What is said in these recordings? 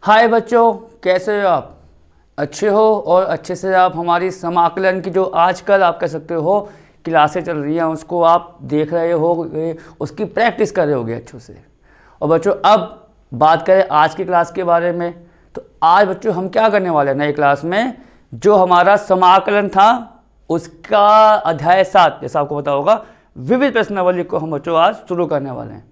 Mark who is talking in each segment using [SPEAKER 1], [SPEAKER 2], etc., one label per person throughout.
[SPEAKER 1] हाय बच्चों, कैसे हो आप? अच्छे हो और अच्छे से आप हमारी समाकलन की जो आजकल आप कह सकते हो क्लासें चल रही हैं उसको आप देख रहे हो, उसकी प्रैक्टिस कर रहे होगे अच्छे से। और बच्चों अब बात करें आज की क्लास के बारे में, तो आज बच्चों हम क्या करने वाले हैं नई क्लास में, जो हमारा समाकलन था उसका अध्याय 7 जैसा आपको पता होगा विविध प्रश्नावली को हम बच्चों आज शुरू करने वाले हैं।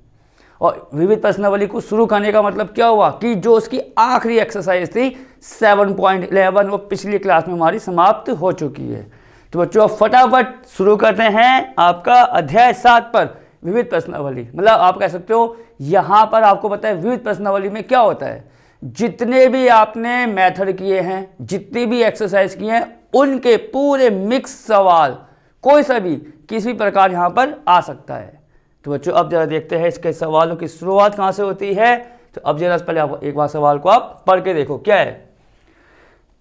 [SPEAKER 1] और विविध प्रश्नावली को शुरू करने का मतलब क्या हुआ कि जो उसकी आखिरी एक्सरसाइज थी 7.11 वो पिछली क्लास में हमारी समाप्त हो चुकी है। तो बच्चों अब फटाफट शुरू करते हैं आपका अध्याय 7 पर विविध प्रश्नावली। मतलब आप कह सकते हो यहाँ पर आपको पता है विविध प्रश्नावली में क्या होता है, जितने भी आपने मेथड किए हैं, जितनी भी एक्सरसाइज किए हैं, उनके पूरे मिक्स सवाल कोई सा भी किसी प्रकार यहाँ पर आ सकता है। तो बच्चों अब जरा देखते हैं इसके सवालों की शुरुआत कहाँ से होती है। तो अब जरा पहले आप एक बार सवाल को आप पढ़ के देखो क्या है।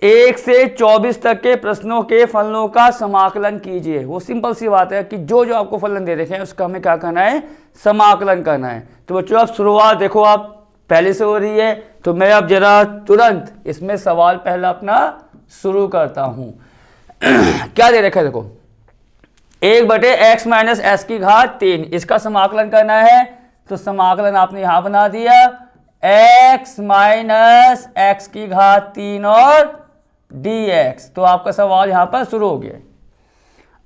[SPEAKER 1] 1 से 24 तक के प्रश्नों के फलनों का समाकलन कीजिए। वो सिंपल सी बात है कि जो जो आपको फलन दे रखे हैं उसका हमें क्या करना है, समाकलन करना है। तो बच्चों अब शुरुआत देखो आप पहले से हो रही है, तो मैं अब जरा तुरंत इसमें सवाल पहला अपना शुरू करता हूं। क्या दे रखा है देखो, 1/x माइनस एस की घात 3, इसका समाकलन करना है। तो समाकलन आपने यहां बना दिया x माइनस एक्स की घात 3 और dx। तो आपका सवाल यहां पर शुरू हो गया।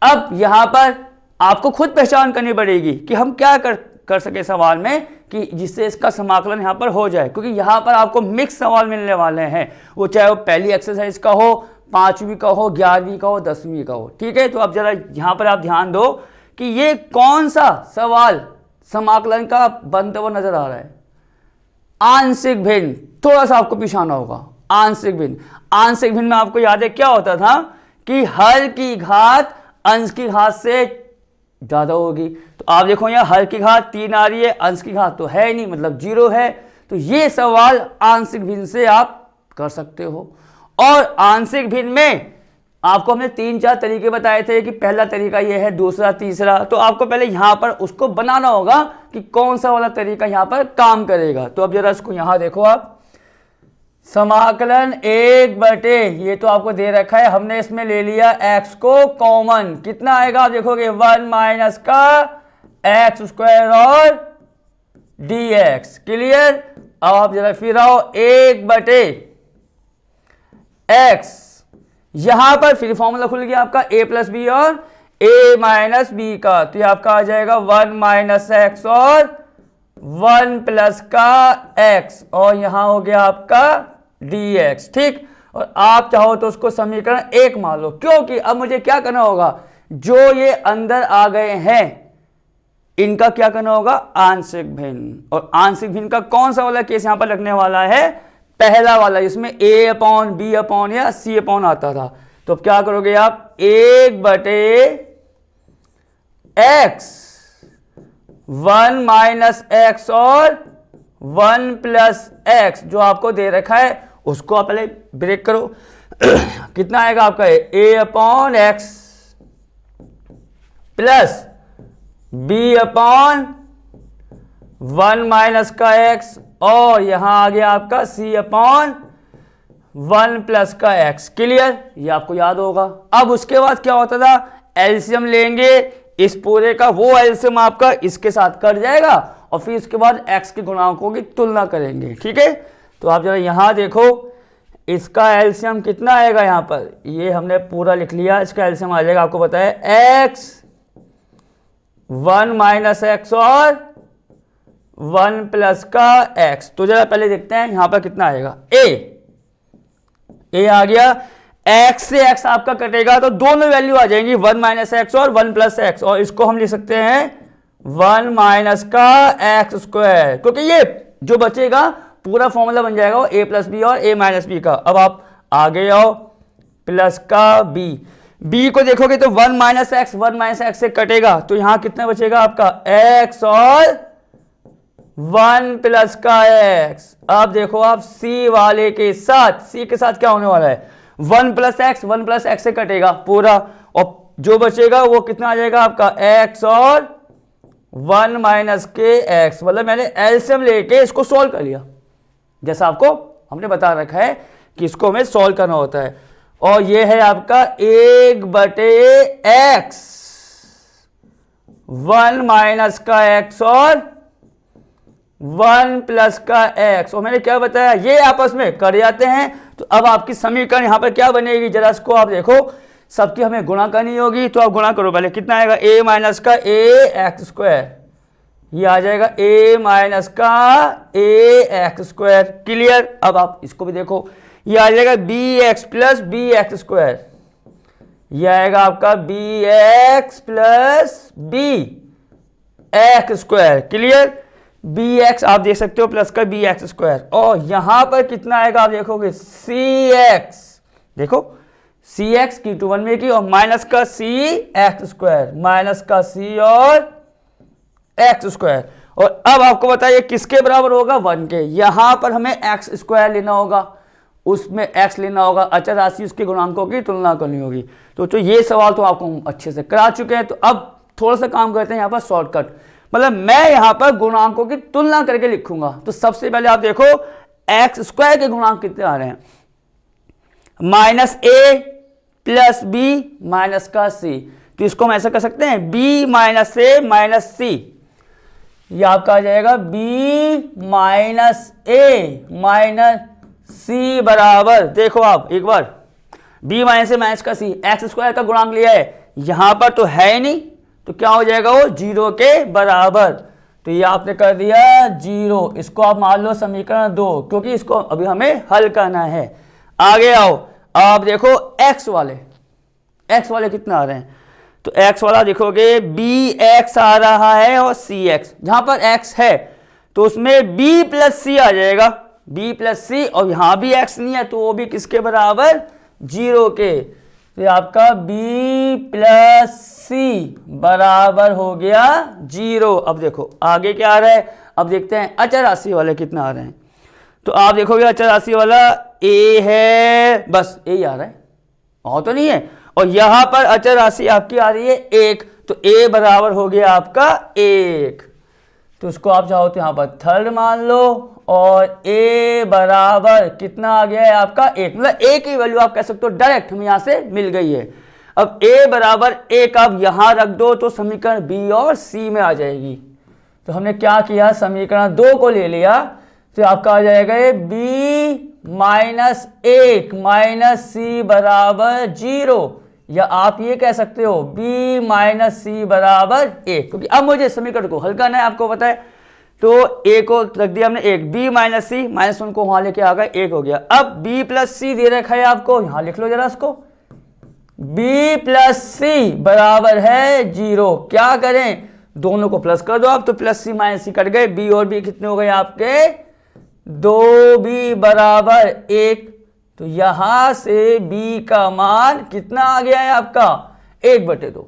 [SPEAKER 1] अब यहां पर आपको खुद पहचान करनी पड़ेगी कि हम क्या कर सके सवाल में कि जिससे इसका समाकलन यहां पर हो जाए, क्योंकि यहां पर आपको मिक्स सवाल मिलने वाले हैं, वो चाहे वो पहली एक्सरसाइज का हो, 5वीं का हो, 11वीं का हो, 10वीं का हो। ठीक है, तो अब जरा यहां पर आप ध्यान दो कि ये कौन सा सवाल समाकलन का बनता हुआ नजर आ रहा है। आंशिक भिन्न, थोड़ा सा आपको पिछाना होगा। आंशिक भिन्न, आंशिक भिन्न में आपको याद है क्या होता था कि हर की घात अंश की घात से ज्यादा होगी। तो आप देखो यहाँ हर की घात 3 आ रही है, अंश की घात तो है ही नहीं, मतलब 0 है। तो ये सवाल आंशिक भिन्न से आप कर सकते हो। और आंशिक भिन्न में आपको हमने 3-4 तरीके बताए थे कि पहला तरीका ये है, दूसरा, तीसरा। तो आपको पहले यहां पर उसको बनाना होगा कि कौन सा वाला तरीका यहां पर काम करेगा। तो अब जरा इसको यहां देखो आप, समाकलन 1/, ये तो आपको दे रखा है, हमने इसमें ले लिया x को कॉमन। कितना आएगा आप देखोगे 1 माइनस का एक्स स्क्वायर और dx। क्लियर। अब आप जरा फिर आओ 1/x, यहां पर फिर फॉर्मूला खुल गया आपका a प्लस बी और a माइनस बी का। तो ये आपका आ जाएगा 1 माइनस एक्स और 1 प्लस का x, और यहां हो गया आपका dx। ठीक, और आप चाहो तो उसको समीकरण 1 मान लो, क्योंकि अब मुझे क्या करना होगा, जो ये अंदर आ गए हैं इनका क्या करना होगा, आंशिक भिन्न। और आंशिक भिन्न का कौन सा वाला केस यहां पर लगने वाला है, पहला वाला, जिसमें a/b/ या c/ आता था। तो अब क्या करोगे आप, 1/x 1 माइनस एक्स और 1 प्लस एक्स जो आपको दे रखा है उसको आप पहले ब्रेक करो। कितना आएगा आपका a/x प्लस b/1 माइनस का x, और यहां आ गया आपका c/1 प्लस का x। क्लियर, ये आपको याद होगा। अब उसके बाद क्या होता था, एलसीएम लेंगे इस पूरे का, वो एलसीएम आपका इसके साथ कट जाएगा और फिर उसके बाद x के गुणांकों की तुलना करेंगे। ठीक है, तो आप जरा यहां देखो इसका एलसीएम कितना आएगा, यहां पर ये हमने पूरा लिख लिया, इसका एलसीएम आ जाएगा आपको पता है x 1 माइनस एक्स और 1 प्लस का x। तो जरा पहले देखते हैं यहां पर कितना आएगा, a आ गया, x से x आपका कटेगा तो दोनों वैल्यू आ जाएंगी 1 माइनस एक्स और 1 प्लस एक्स, और इसको हम लिख सकते हैं 1 माइनस का एक्स स्क्वायर, क्योंकि ये जो बचेगा पूरा फॉर्मूला बन जाएगा a प्लस बी और a माइनस बी का। अब आप आगे आओ, प्लस का b को देखोगे तो 1 माइनस एक्स 1 माइनस एक्स से कटेगा, तो यहां कितना बचेगा आपका x और 1 प्लस का x। अब देखो आप c वाले के साथ, c के साथ क्या होने वाला है, 1 प्लस एक्स से कटेगा पूरा, और जो बचेगा वो कितना आ जाएगा आपका x और 1 माइनस के एक्स। मतलब मैंने एलसीएम लेके इसको सोल्व कर लिया जैसा आपको हमने बता रखा है कि इसको हमें सॉल्व करना होता है। और ये है आपका 1/x, 1 माइनस का x और 1 प्लस का x। और मैंने क्या बताया, ये आपस में कर जाते हैं। तो अब आपकी समीकरण यहां पर क्या बनेगी, जरा इसको आप देखो, सबकी हमें गुणा करनी होगी। तो आप गुणा करो पहले, कितना आएगा, a माइनस का ax², ये आ जाएगा a माइनस का ax²। क्लियर। अब आप इसको भी देखो, ये आ जाएगा bx प्लस bx², ये आएगा आपका bx plus bx²। Clear. bx आप देख सकते हो प्लस का bx²। और यहां पर कितना आएगा आप देखोगे, cx, देखो cx की टू 1 में की, और माइनस का cx², माइनस का c और x²। और अब आपको बताइए किसके बराबर होगा, 1 के। यहां पर हमें x² लेना होगा, उसमें x लेना होगा, अचर राशि उसके गुणांकों की तुलना करनी होगी। तो ये सवाल तो आपको हम अच्छे से करा चुके हैं। तो अब थोड़ा सा काम करते हैं यहाँ पर शॉर्टकट, मतलब मैं यहाँ पर गुणांकों की तुलना करके लिखूंगा। तो सबसे पहले आप देखो x² के गुणांक कितने आ रहे हैं, -a प्लस b माइनस का c। तो इसको हम ऐसा कर सकते हैं, b minus a minus c, ये आपका आ जाएगा b minus a minus c बराबर, देखो आप एक बार, b माइनस a माइनस का c, x² का गुणांक लिया है, यहां पर तो है ही नहीं, तो क्या हो जाएगा वो 0 के बराबर। तो ये आपने कर दिया 0, इसको आप मान लो समीकरण 2, क्योंकि इसको अभी हमें हल करना है। आगे आओ, आप देखो x वाले कितना आ रहे हैं। तो x वाला देखोगे bx आ रहा है और cx, जहां पर x है तो उसमें b प्लस c आ जाएगा, b प्लस c, और यहां भी x नहीं है तो वो भी किसके बराबर, 0 के। तो आपका b प्लस c बराबर हो गया 0। अब देखो आगे क्या आ रहा है, अब देखते हैं अचर राशि वाले कितना आ रहे हैं। तो आप देखोगे अचर राशि वाला a है, बस a ही आ रहा है, और तो नहीं है। और यहां पर अचर राशि आपकी आ रही है 1, तो a बराबर हो गया आपका 1। तो उसको आप चाहो तो यहां पर थर्ड मान लो, और a बराबर कितना आ गया है आपका 1, मतलब a की वैल्यू आप कह सकते हो डायरेक्ट हमें यहां से मिल गई है। अब a बराबर 1 आप यहां रख दो तो समीकरण b और c में आ जाएगी। तो हमने क्या किया, समीकरण 2 को ले लिया, तो आपका आ जाएगा b माइनस 1 माइनस c बराबर 0, या आप ये कह सकते हो b माइनस c बराबर 1, क्योंकि अब मुझे समीकरण को हल करना है, आपको पता है। तो a को रख दिया हमने 1, b माइनस c, माइनस 1 को वहां लेके आ गए, 1 हो गया। अब b प्लस c दे रखा है आपको, यहां लिख लो जरा इसको, b प्लस c बराबर है 0। क्या करें, दोनों को प्लस कर दो आप, तो plus c minus c cut गए, b और b कितने हो गए आपके, 2b बराबर 1। तो यहां से b का मान कितना आ गया है आपका, 1/2।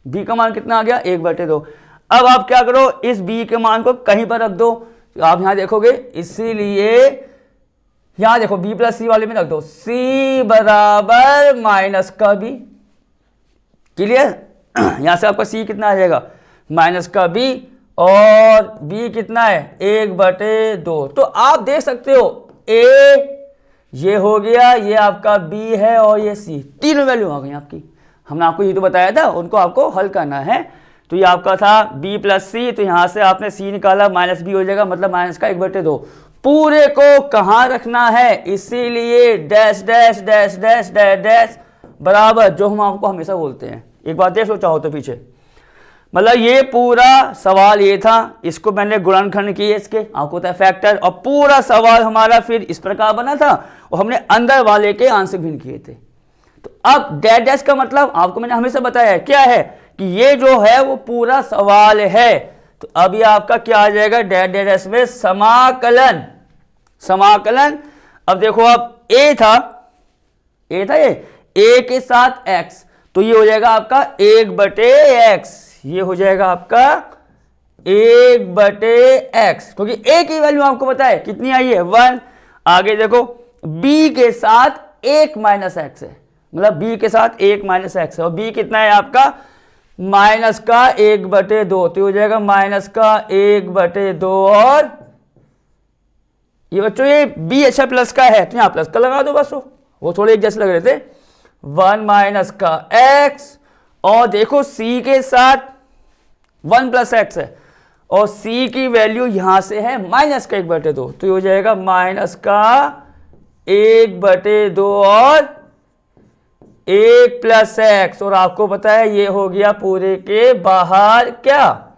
[SPEAKER 1] b का मान कितना आ गया, 1/2। अब आप क्या करो, इस b के मान को कहीं पर रख दो, तो आप यहां देखोगे, इसीलिए यहां देखो b प्लस c वाले में रख दो, c बराबर माइनस का b। क्लियर। यहां से आपका c कितना आ जाएगा, माइनस का b, और b कितना है, 1/2। तो आप देख सकते हो a ये हो गया, ये आपका b है, और ये c, तीनों वैल्यू आ गई आपकी। हमने आपको ये तो बताया था, उनको आपको हल करना है। तो ये आपका था b प्लस c, तो यहां से आपने c निकाला, माइनस b हो जाएगा, मतलब माइनस का 1/2। पूरे को कहां रखना है, इसीलिए dash dash dash dash dash dash बराबर, जो हम आपको हमेशा बोलते हैं। एक बात देख लो चाहो तो पीछे, मतलब ये पूरा सवाल ये था, इसको मैंने गुणनखंड किए इसके, आपको पता है फैक्टर, और पूरा सवाल हमारा फिर इस प्रकार बना था, और हमने अंदर वाले के आंसर भिन्न किए थे। तो अब डैश डैश का मतलब आपको मैंने हमेशा बताया है, क्या है कि ये जो है वो पूरा सवाल है। तो अभी आपका क्या आ जाएगा, डैश डैश में समाकलन, समाकलन। अब देखो अब a था ये a के साथ x, तो ये हो जाएगा आपका 1/x, ये हो जाएगा आपका 1/x, क्योंकि a की वैल्यू आपको पता है कितनी आई है, 1। आगे देखो b के साथ 1 माइनस x है, मतलब b के साथ 1 माइनस x है, और b कितना है आपका, माइनस का 1/2, तो हो जाएगा माइनस का 1/2, और ये बच्चों ये बी अच्छा प्लस का है तो यहाँ प्लस का लगा दो बस, वो थोड़े एक जैसे लग रहे थे। 1 माइनस का एक्स, और देखो सी के साथ 1 प्लस एक्स है और c की वैल्यू यहां से है माइनस का 1/2, तो ये हो जाएगा माइनस का 1/2 और 1 प्लस एक्स, और आपको पता है ये हो गया पूरे के बाहर क्या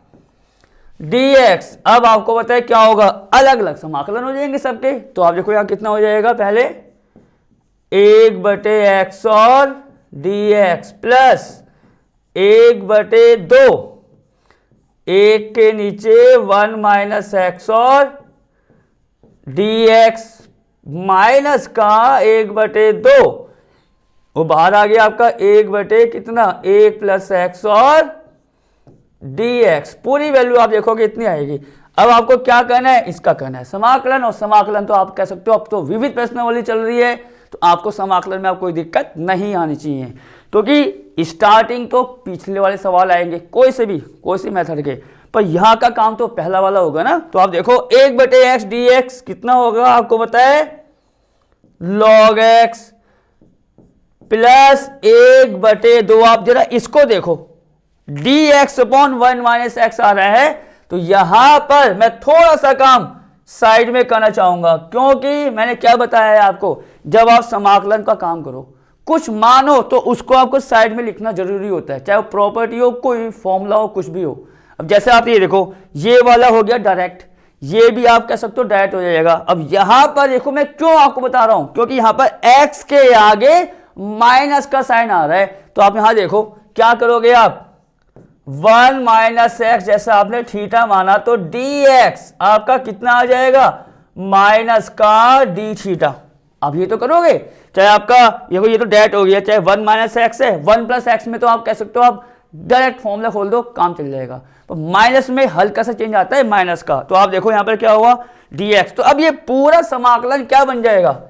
[SPEAKER 1] dx। अब आपको पता है क्या होगा, अलग अलग समाकलन हो जाएंगे सबके, तो आप देखो यहां कितना हो जाएगा, पहले 1/x और dx प्लस 1/2, एक के नीचे 1 माइनस एक्स और dx माइनस का 1/2, वो बाहर आ गया आपका 1 प्लस एक्स और dx, पूरी वैल्यू आप देखोगे इतनी आएगी। अब आपको क्या करना है, इसका करना है समाकलन, और समाकलन तो आप कह सकते हो अब तो विविध प्रश्नावली चल रही है तो आपको समाकलन में आप कोई दिक्कत नहीं आनी चाहिए, क्योंकि स्टार्टिंग तो पिछले वाले सवाल आएंगे कोई से मेथड के, पर यहाँ का काम तो पहला वाला होगा ना। तो आप देखो 1/x dx कितना होगा, आपको पता है log x प्लस 1/2। आप जरा इसको देखो, dx अपॉन 1 माइनस एक्स आ रहा है, तो यहां पर मैं थोड़ा सा काम साइड में करना चाहूंगा, क्योंकि मैंने क्या बताया है आपको, जब आप समाकलन का काम करो कुछ मान हो तो उसको आपको साइड में लिखना जरूरी होता है, चाहे वो प्रॉपर्टी हो, कोई फॉर्मूला हो, कुछ भी हो। अब जैसे आप ये देखो, ये वाला हो गया डायरेक्ट, ये भी आप कह सकते हो डायरेक्ट हो जाएगा। अब यहां पर देखो मैं क्यों आपको बता रहा हूं, क्योंकि यहां पर x के आगे माइनस का साइन आ रहा है, तो आप यहां देखो क्या करोगे आप, 1 माइनस एक्स जैसा आपने थीटा माना तो dx आपका कितना आ जाएगा, माइनस का d थीटा। आप ये तो करोगे, चाहे आपका ये तो डायरेक्ट हो गया, चाहे 1 माइनस एक्स है, 1 प्लस एक्स में तो आप कह सकते हो आप डायरेक्ट फॉर्मूला खोल दो काम चल जाएगा, तो माइनस में हल्का सा चेंज आता है माइनस का, तो आप देखो यहां पर क्या हुआ dx। तो अब ये पूरा समाकलन क्या बन जाएगा,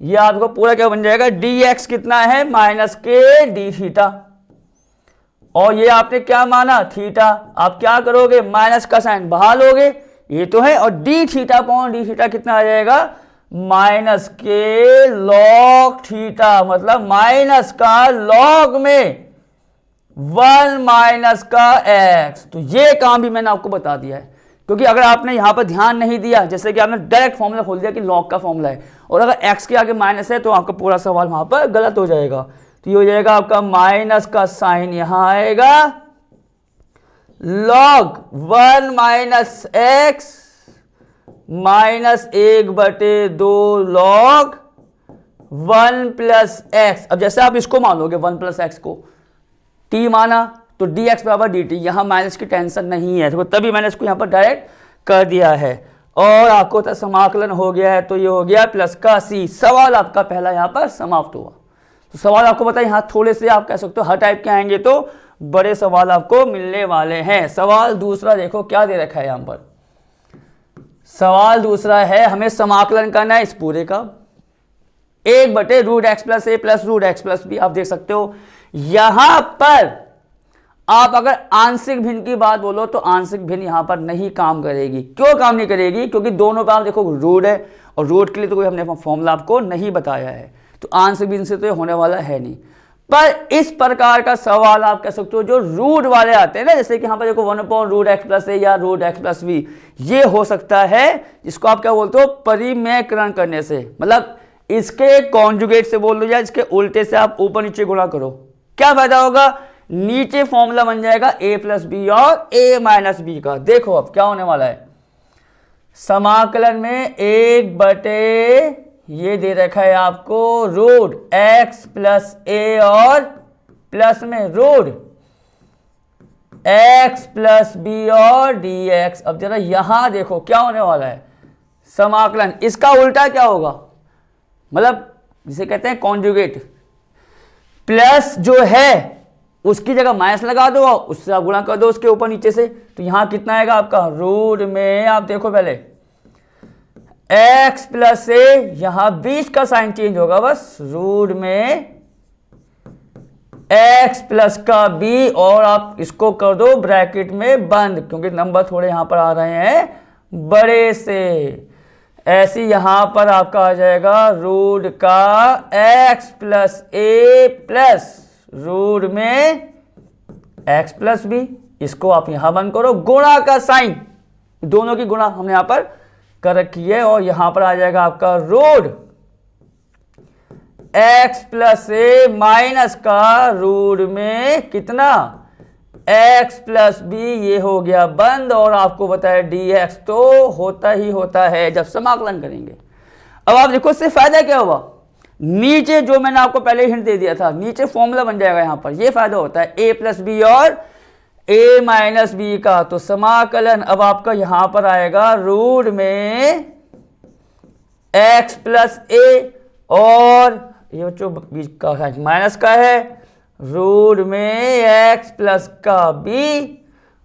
[SPEAKER 1] ये आपको पूरा क्या बन जाएगा, dx कितना है माइनस के d थीटा, और ये आपने क्या माना थीटा, आप क्या करोगे माइनस का साइन बाहर लोगे, ये तो है, और D theta upon D theta कितना आ जाएगा, माइनस के लॉग थीटा, मतलब माइनस का लॉग में 1 माइनस का एक्स। तो ये काम भी मैंने आपको बता दिया है, क्योंकि अगर आपने यहां पर ध्यान नहीं दिया, जैसे कि आपने डायरेक्ट फॉर्मूला खोल दिया कि लॉग का फॉर्मूला है, और अगर एक्स के आगे माइनस है तो आपका पूरा सवाल वहां पर गलत हो जाएगा। तो ये हो जाएगा आपका माइनस का साइन यहां आएगा, log 1 minus x minus 1/2 log 1 plus x. अब जैसे आप इसको मान लोगे 1 प्लस एक्स को t माना तो dx बराबर dt, यहां माइनस की टेंशन नहीं है, तो तभी मैंने इसको यहां पर डायरेक्ट कर दिया है, और आपको तो समाकलन हो गया है, तो ये हो गया प्लस का c। सवाल आपका पहला यहां पर समाप्त हुआ। तो सवाल आपको पता है यहाँ थोड़े से आप कह सकते हो हर टाइप के आएंगे तो बड़े सवाल आपको मिलने वाले हैं। सवाल दूसरा देखो क्या दे रखा है यहाँ पर, सवाल दूसरा है हमें समाकलन करना है इस पूरे का 1/√x plus a plus √x plus b। आप देख सकते हो यहां पर आप अगर आंशिक भिन्न की बात बोलो तो आंशिक भिन्न यहां पर नहीं काम करेगी। क्यों काम नहीं करेगी, क्योंकि दोनों पर आप देखो रूट है, और रूट के लिए तो कोई हमने फॉर्मूला आपको नहीं बताया है, तो आंशिक भिन्न से तो ये होने वाला है नहीं। पर इस प्रकार का सवाल आप कह सकते हो जो रूट वाले आते हैं ना, जैसे कि यहाँ पर देखो 1/√x प्लस a या √x प्लस b, ये हो सकता है जिसको आप क्या बोलते हो परिमेयकरण करने से, मतलब इसके कॉन्जुगेट से बोल दो या इसके उल्टे से आप ऊपर नीचे गुणा करो, क्या फायदा होगा, नीचे फॉर्मूला बन जाएगा a प्लस बी और a माइनस बी का। देखो अब क्या होने वाला है, समाकलन में 1/, ये दे रखा है आपको √x प्लस a और प्लस में √x प्लस b और dx। अब जरा यहां देखो क्या होने वाला है, समाकलन इसका उल्टा क्या होगा, मतलब जिसे कहते हैं कॉन्जुगेट, प्लस जो है उसकी जगह माइनस लगा दो, उससे आप गुणा कर दो उसके ऊपर नीचे से, तो यहां कितना आएगा आपका रूट में, आप देखो पहले x प्लस a, यहां बीच का साइन चेंज होगा बस, रूट में x प्लस का b, और आप इसको कर दो ब्रैकेट में बंद, क्योंकि नंबर थोड़े यहां पर आ रहे हैं बड़े से, ऐसे यहां पर आपका आ जाएगा रूट का x प्लस ए प्लस रूट में x प्लस बी, इसको आप यहां बंद करो, गुणा का साइन, दोनों की गुणा हमने यहां पर कर रखी है, और यहां पर आ जाएगा आपका root x plus a minus का रूट में कितना x प्लस बी, ये हो गया बंद, और आपको बताया dx तो होता ही होता है जब समाकलन करेंगे। अब आप देखो इससे फायदा क्या हुआ, नीचे जो मैंने आपको पहले हिंट दे दिया था, नीचे फॉर्मूला बन जाएगा, यहां पर ये फायदा होता है a प्लस बी और a माइनस बी का, तो समाकलन अब आपका यहां पर आएगा रूट में x प्लस ए, और ये जो बीच का माइनस का है रूट में x प्लस का b,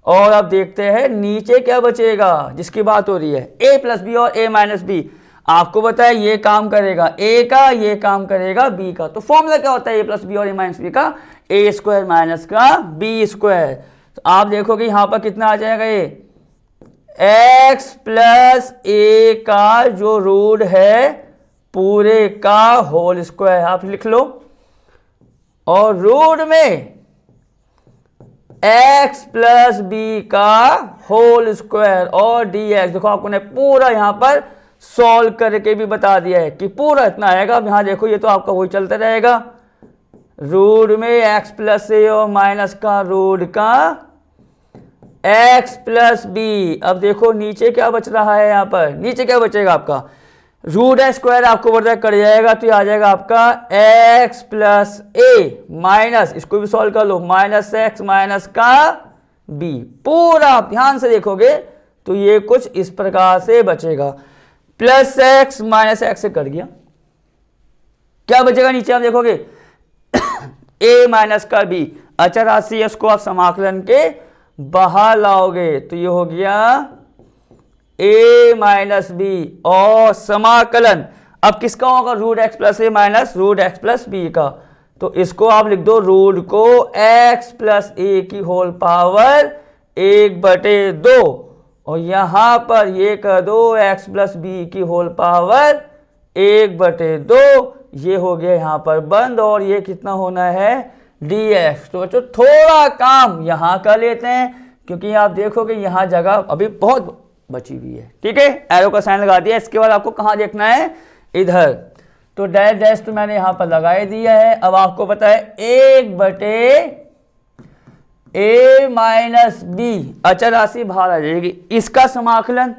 [SPEAKER 1] और अब देखते हैं नीचे क्या बचेगा जिसकी बात हो रही है, a प्लस बी और a माइनस बी। आपको बताया ये काम करेगा a का, ये काम करेगा b का, तो फॉर्मूला क्या होता है a प्लस बी और a माइनस बी का, a स्क्वायर माइनस का b स्क्वायर। तो आप देखोगे यहां पर कितना आ जाएगा, ये x प्लस a का जो रूट है पूरे का होल स्क्वायर आप लिख लो, और रूट में x प्लस बी का होल स्क्वायर और dx। देखो आपको ने पूरा यहां पर सॉल्व करके भी बता दिया है कि पूरा इतना आएगा। अब यहां देखो ये तो आपका वही चलता रहेगा, रूट में x प्लस ए और माइनस का रूट का x प्लस बी। अब देखो नीचे क्या बच रहा है, यहां पर नीचे क्या बचेगा आपका, रूट स्क्वायर आपको बढ़ता कट जाएगा, तो ये आ जाएगा आपका x प्लस ए माइनस, इसको भी सॉल्व कर लो, माइनस x माइनस का b। पूरा आप ध्यान से देखोगे तो ये कुछ इस प्रकार से बचेगा, प्लस x माइनस x से कट गया, क्या बचेगा नीचे आप देखोगे a माइनस का b, अचर राशि है उसको आप समाकलन के बाहर लाओगे, तो ये हो गया a माइनस बी, और समाकलन अब किसका होगा, root x plus a minus root x plus b का, तो इसको आप लिख दो रूट को x प्लस ए की होल पावर 1/2, और यहां पर ये कर दो x प्लस बी की होल पावर 1/2, ये हो गया यहां पर बंद, और ये कितना होना है dx। तो बच्चों थोड़ा काम यहां कर लेते हैं, क्योंकि आप देखोगे यहां जगह अभी बहुत बची हुई है, ठीक है, एरो का साइन लगा दिया। इसके बाद आपको कहां देखना है, इधर, तो डैश डैश तो मैंने यहां पर लगा दिया है। अब आपको पता है 1/a माइनस बी, अचर राशि बाहर आ जाएगी, इसका समाकलन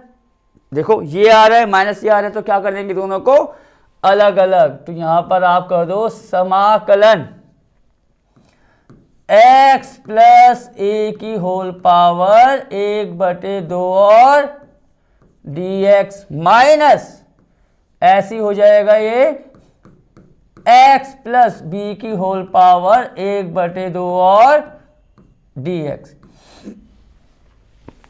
[SPEAKER 1] देखो ये आ रहा है माइनस ये आ रहा है, तो क्या कर देंगे दोनों को अलग अलग, तो यहां पर आप कर दो समाकलन x प्लस ए की होल पावर 1/2 और dx माइनस ऐसी हो जाएगा ये x प्लस बी की होल पावर 1/2 और dx।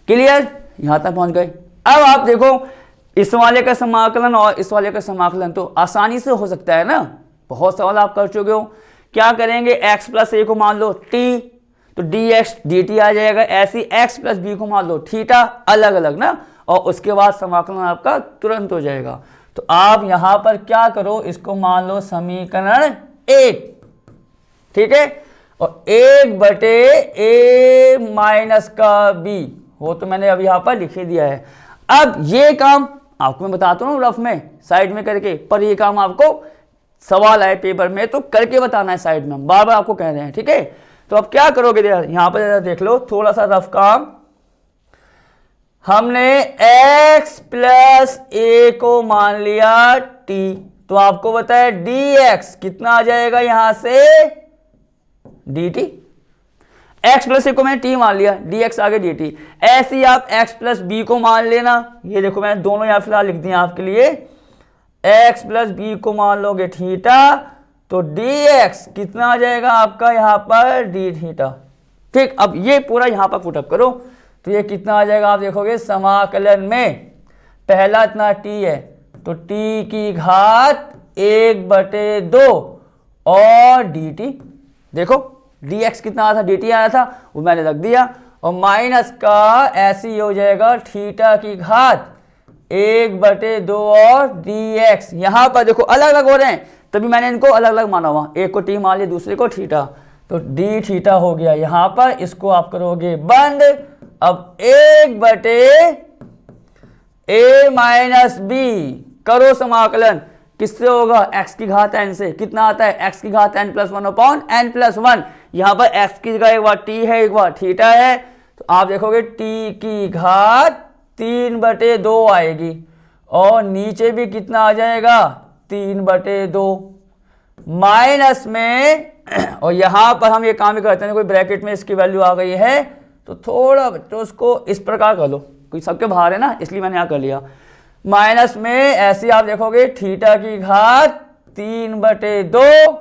[SPEAKER 1] क्लियर, यहां तक पहुंच गए। अब आप देखो इस वाले का समाकलन और इस वाले का समाकलन तो आसानी से हो सकता है ना, बहुत सवाल आप कर चुके हो। क्या करेंगे, x प्लस ए को मान लो t, तो dx dt आ जाएगा, ऐसी x प्लस बी को मान लो थीटा, अलग अलग ना, और उसके बाद समाकलन आपका तुरंत हो जाएगा। तो आप यहां पर क्या करो, इसको मान लो समीकरण 1, ठीक है, और 1/a माइनस का b हो, तो मैंने अभी यहां पर लिख ही दिया है। अब ये काम आपको मैं बताता हूँ रफ में साइड में करके, पर ये काम आपको सवाल आए पेपर में तो करके बताना है साइड में, बार बार आपको कह रहे हैं, ठीक है। तो अब क्या करोगे, यहां पर देख लो थोड़ा सा रफ काम, हमने x प्लस ए को मान लिया t, तो आपको बताया dx कितना आ जाएगा यहां से dt, x प्लस ए को मैंने t मान लिया, dx आगे dt, ऐसे ही आप x प्लस बी को मान लेना। ये देखो मैंने दोनों यहां फिलहाल लिख दिए आपके लिए, x प्लस बी को मान लोगे थीटा, तो dx कितना आ जाएगा आपका यहाँ पर d थीटा, ठीक। अब ये पूरा यहाँ पर पुटअप करो, तो ये कितना आ जाएगा आप देखोगे, समाकलन में पहला इतना t है, तो t की घात 1/2 और dt, देखो dx कितना आया था, dt आया था, वो मैंने रख दिया, और माइनस का ऐसे ही हो जाएगा थीटा की घात 1/2 और dx। यहां पर देखो अलग अलग हो रहे हैं, तभी मैंने इनको अलग अलग माना हुआ, एक को t मान लिया, दूसरे को थीटा, तो d थीटा हो गया यहां पर। इसको आप करोगे बंद। अब 1/a माइनस b करो समाकलन, किससे होगा, x की घात n से। कितना आता है, x की घात n plus 1 upon n plus 1। यहां पर x की जगह एक बार t है, एक बार थीटा है, तो आप देखोगे t की घात 3/2 आएगी, और नीचे भी कितना आ जाएगा, 3/2 माइनस में। और यहां पर हम ये काम ही करते हैं, कोई ब्रैकेट में इसकी वैल्यू आ गई है तो थोड़ा बच्चों उसको इस प्रकार कर लो, कोई सबके बाहर है ना, इसलिए मैंने यहाँ कर लिया। माइनस में ऐसे आप देखोगे थीटा की घात 3/2,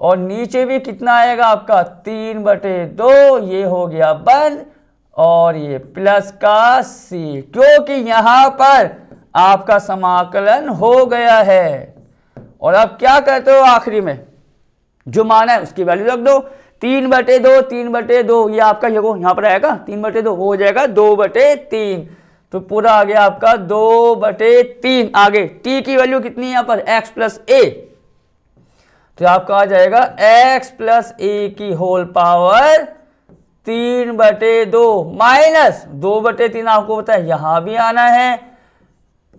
[SPEAKER 1] और नीचे भी कितना आएगा आपका 3/2, ये हो गया बंद, और ये प्लस का c, क्योंकि यहां पर आपका समाकलन हो गया है। और अब क्या करते हो, आखिरी में जो माना है उसकी वैल्यू रख दो, 3/2 ये आपका यहां पर आएगा 3/2, हो जाएगा 2/3, तो पूरा आ गया आपका 2/3। आगे t की वैल्यू कितनी है यहां पर, x प्लस a, तो आपका आ जाएगा x प्लस a की होल पावर 3/2 माइनस 2/3, आपको पता है यहां भी आना है,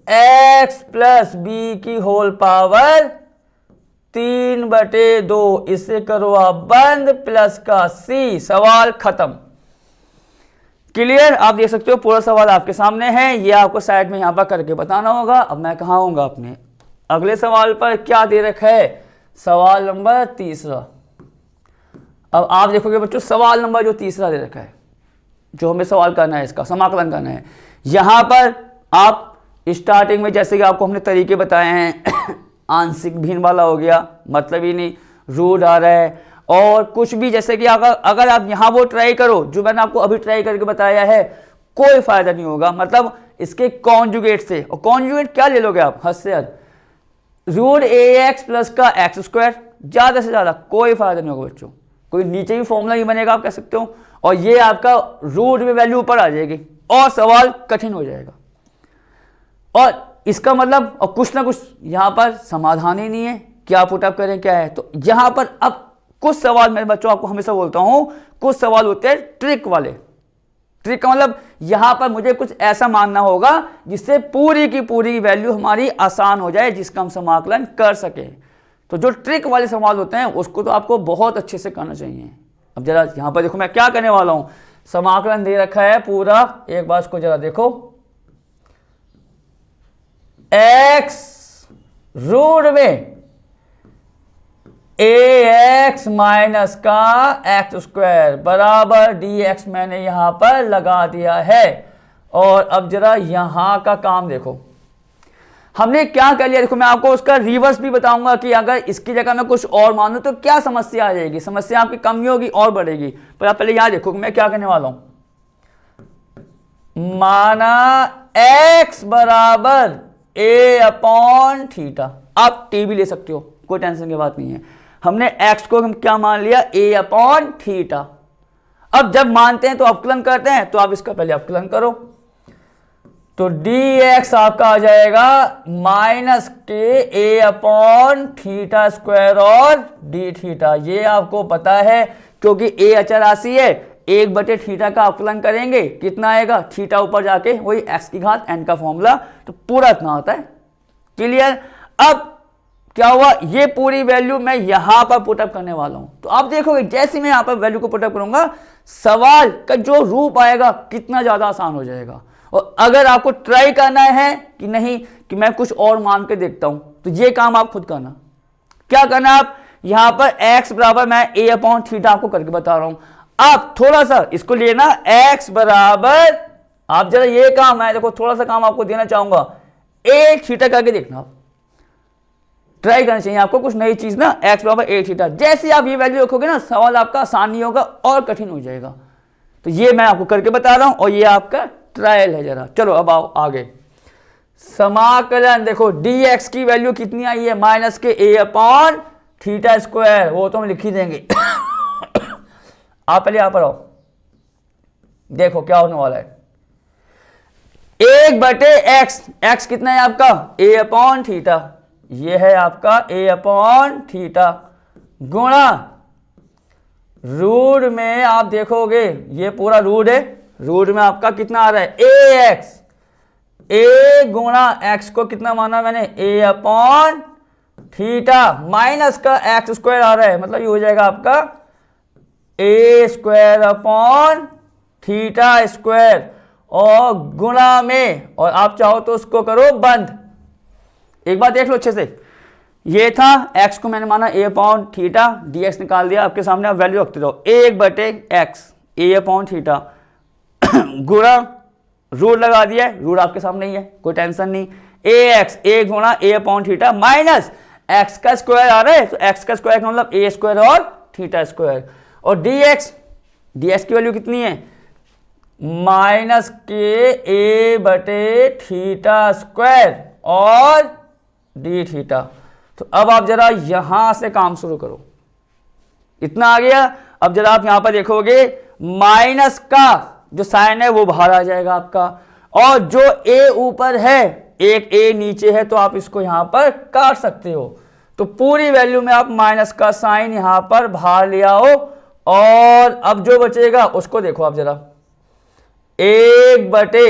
[SPEAKER 1] x प्लस b की होल पावर 3/2, इससे करो आप बंद, प्लस का c, सवाल खत्म। क्लियर, आप देख सकते हो पूरा सवाल आपके सामने है, ये आपको साइड में यहां पर करके बताना होगा। अब मैं कहाँ आऊंगा अपने अगले सवाल पर, क्या दे रखा है, सवाल नंबर 3। अब आप देखोगे बच्चों सवाल नंबर जो 3 दे रखा है, जो हमें सवाल करना है, इसका समाकलन करना है। यहां पर आप स्टार्टिंग में जैसे कि आपको हमने तरीके बताए हैं, आंशिक भिन्न वाला हो गया, मतलब ही नहीं, रूट आ रहा है, और कुछ भी जैसे कि अगर आप यहाँ वो ट्राई करो जो मैंने आपको अभी ट्राई करके बताया है, कोई फायदा नहीं होगा, मतलब इसके कॉन्जुगेट से। और कॉन्जुगेट क्या ले लोगे आप, हद से हद, रूट ax प्लस का x², ज्यादा से ज्यादा, कोई फायदा नहीं होगा बच्चों, कोई नीचे भी फॉर्मूला नहीं बनेगा, आप कह सकते हो, और ये आपका रूट में वैल्यू ऊपर आ जाएगी, और सवाल कठिन हो जाएगा। और इसका मतलब, और कुछ ना कुछ यहाँ पर समाधान ही नहीं है, क्या पुटअप करें क्या है। तो यहाँ पर अब कुछ सवाल, मेरे बच्चों आपको हमेशा बोलता हूं, कुछ सवाल होते हैं ट्रिक वाले। ट्रिक का मतलब यहां पर मुझे कुछ ऐसा मानना होगा जिससे पूरी की पूरी वैल्यू हमारी आसान हो जाए, जिसका हम समाकलन कर सके। तो जो ट्रिक वाले सवाल होते हैं उसको तो आपको बहुत अच्छे से करना चाहिए। अब जरा यहां पर देखो मैं क्या करने वाला हूं, समाकलन दे रखा है पूरा, एक बार इसको जरा देखो, x रूट में ax माइनस का x² बराबर dx मैंने यहां पर लगा दिया है। और अब जरा यहां का काम देखो, हमने क्या कर लिया, देखो मैं आपको उसका रिवर्स भी बताऊंगा कि अगर इसकी जगह मैं कुछ और मानूं तो क्या समस्या आ जाएगी, समस्या आपकी कम नहीं होगी और बढ़ेगी। पर आप पहले यहां देखो मैं क्या करने वाला हूं, माना x बराबर a/θ, आप t भी ले सकते हो, कोई टेंशन की बात नहीं है। हमने x को हम क्या मान लिया, a/θ। अब जब मानते हैं तो अवकलन करते हैं, तो आप इसका पहले अवकलन करो, तो dx आपका आ जाएगा माइनस के a/θ² और dθ। ये आपको पता है क्योंकि a अचर राशि है, 1/θ का अवकलन करेंगे कितना आएगा, थीटा ऊपर जाके वही x की घात n का फॉर्मूला, तो पूरा इतना होता है। क्लियर। अब क्या हुआ, ये पूरी वैल्यू मैं यहां पर पुटअप करने वाला हूं, तो आप देखोगे जैसे मैं यहां पर वैल्यू को पुटअप करूंगा, सवाल का जो रूप आएगा कितना ज्यादा आसान हो जाएगा। और अगर आपको ट्राई करना है कि नहीं कि मैं कुछ और मान के देखता हूं, तो ये काम आप खुद करना। क्या करना, आप यहां पर x बराबर, मैं a/θ आपको करके बता रहा हूं, आप थोड़ा सा इसको लेना, x बराबर, आप जरा ये काम है, देखो थोड़ा सा काम आपको देना चाहूंगा, a/θ करके देखना, आप ट्राई करना चाहिए आपको कुछ नई चीज ना, x बराबर a/θ। जैसे आप ये वैल्यू रखोगे ना, सवाल आपका आसान नहीं होगा और कठिन हो जाएगा। तो ये मैं आपको करके बता रहा हूं और ये आपका ट्रायल है। जरा चलो अब आओ आगे, समाकलन देखो, dx की वैल्यू कितनी आई है, माइनस के a/θ², वो तो हम लिख ही देंगे। आप पहले यहां पर आओ, देखो क्या होने वाला है, एक बटे एक्स, एक्स कितना है आपका ए अपॉन थीटा, ये है आपका ए अपॉन थीटा, गुणा रूट में आप देखोगे ये पूरा रूट है, रूट में आपका कितना आ रहा है ए एक्स, ए गुणा एक्स को कितना माना मैंने ए अपॉन थीटा, माइनस का एक्स स्क्वायर आ रहा है, मतलब ये हो जाएगा आपका ए स्क्वायर अपॉन थीटा स्क्वायर, और गुणा में, और आप चाहो तो उसको करो बंद। एक बार देख लो अच्छे से, ये था x को मैंने माना a अपॉन थीटा, dx निकाल दिया, आपके सामने आप वैल्यू रखते रहो, एक बटे एक्स a अपॉन थीटा गुणा रूट लगा दिया, रूट आपके सामने ही है, कोई टेंशन नहीं, ax a गुणा a upon theta minus x का स्क्वायर आ रहा है, तो x का स्क्वायर का मतलब a स्क्वायर और थीटा स्क्वायर, और dx की वैल्यू कितनी है माइनस के a बटे थीटा स्क्वायर और डी थीटा। तो अब आप जरा यहां से काम शुरू करो, इतना आ गया। अब जरा आप यहां पर देखोगे माइनस का जो साइन है वो बाहर आ जाएगा आपका, और जो ए ऊपर है एक ए नीचे है, तो आप इसको यहां पर काट सकते हो, तो पूरी वैल्यू में आप माइनस का साइन यहां पर बाहर ले आओ, और अब जो बचेगा उसको देखो आप जरा, एक बटे,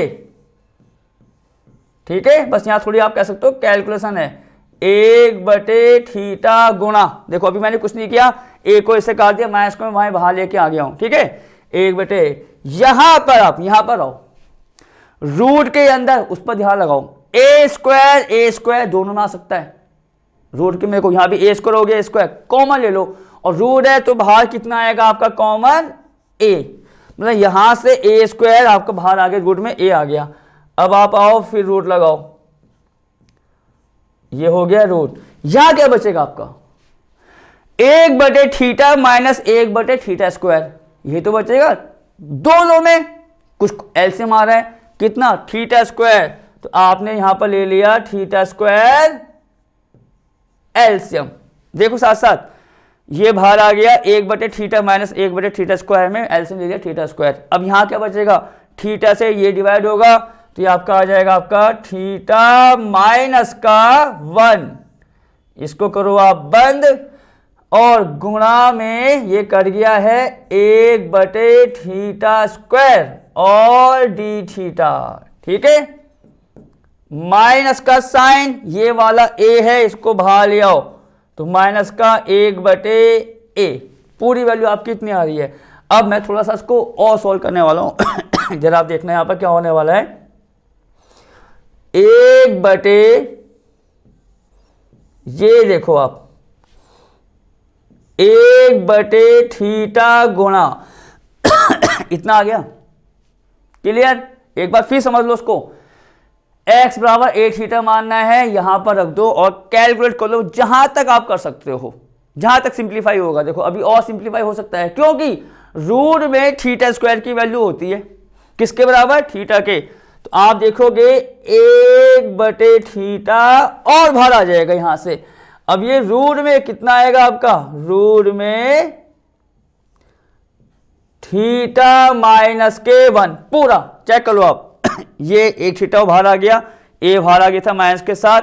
[SPEAKER 1] ठीक है, बस यहां थोड़ी आप कह सकते हो कैलकुलेशन है, एक बटे थीटा गुणा, देखो अभी मैंने कुछ नहीं किया, ए को इससे काट दिया, माइनस को मैं वहां बाहर लेके आ गया हूं, ठीक है, एक बटे, यहां पर आप यहां पर आओ, रूट के अंदर उस पर ध्यान लगाओ, ए स्क्वायर दोनों में आ सकता है, रूट के मेरे को यहां भी ए स्क्वायर हो गया, स्क्वायर कॉमन ले लो, और रूट है तो बाहर कितना आएगा आपका कॉमन ए, मतलब यहां से ए स्क्वायर आपका बाहर आ गया, रूट में ए आ गया। अब आप आओ फिर रूट लगाओ, ये हो गया रूट, यहां क्या बचेगा आपका एक बटे थीटा माइनस एक बटे थीटा स्क्वायर, ये तो बचेगा, दोनों में कुछ एलसीएम आ रहा है, कितना थीटा स्क्वायर, तो आपने यहां पर ले लिया थीटा स्क्वायर एलसीएम, देखो साथ साथ ये बाहर आ गया एक बटे थीटा माइनस एक बटे थीटा स्क्वायर में एलसीएम ले लिया थीटा स्क्वायर। अब यहां क्या बचेगा, थीटा से ये डिवाइड होगा, तो ये आपका आ जाएगा आपका थीटा माइनस का 1, इसको करो आप बंद, और गुणा में ये कर गया है एक बटे थीटा स्क्वायर और डी थीटा, ठीक है, माइनस का साइन ये वाला ए है, इसको बाहर ले आओ, तो माइनस का एक बटे ए, पूरी वैल्यू आपकी इतनी आ रही है। अब मैं थोड़ा सा इसको और सॉल्व करने वाला हूं जरा आप देखना यहां पर क्या होने वाला है, एक बटे, ये देखो आप एक बटे थीटा गुणा इतना आ गया, क्लियर, एक बार फिर समझ लो उसको, x बराबर ए थीटा मानना है, यहां पर रख दो और कैलकुलेट कर लो जहां तक आप कर सकते हो, जहां तक सिंप्लीफाई होगा, देखो अभी और सिंप्लीफाई हो सकता है, क्योंकि रूट में थीटा स्क्वायर की वैल्यू होती है किसके बराबर, थीटा के, तो आप देखोगे एक बटे थीटा और बाहर आ जाएगा यहां से, अब ये रूट में कितना आएगा आपका, रूट में थीटा माइनस के 1, पूरा चेक कर लो आप ये एक थीटा बाहर आ गया, ए बाहर आ गया था माइनस के साथ,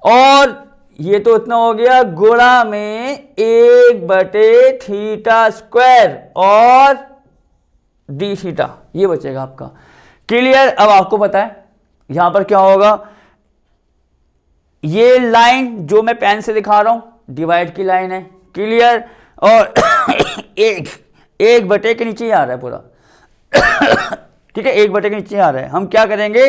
[SPEAKER 1] और ये तो इतना हो गया गुणा में एक बटे थीटा स्क्वायर और डी थीटा, ये बचेगा आपका, क्लियर। अब आपको पता है यहां पर क्या होगा, ये लाइन जो मैं पेन से दिखा रहा हूं डिवाइड की लाइन है, क्लियर, और एक बटे के नीचे ही आ रहा है पूरा ठीक है, एक बटे के नीचे आ रहा है, हम क्या करेंगे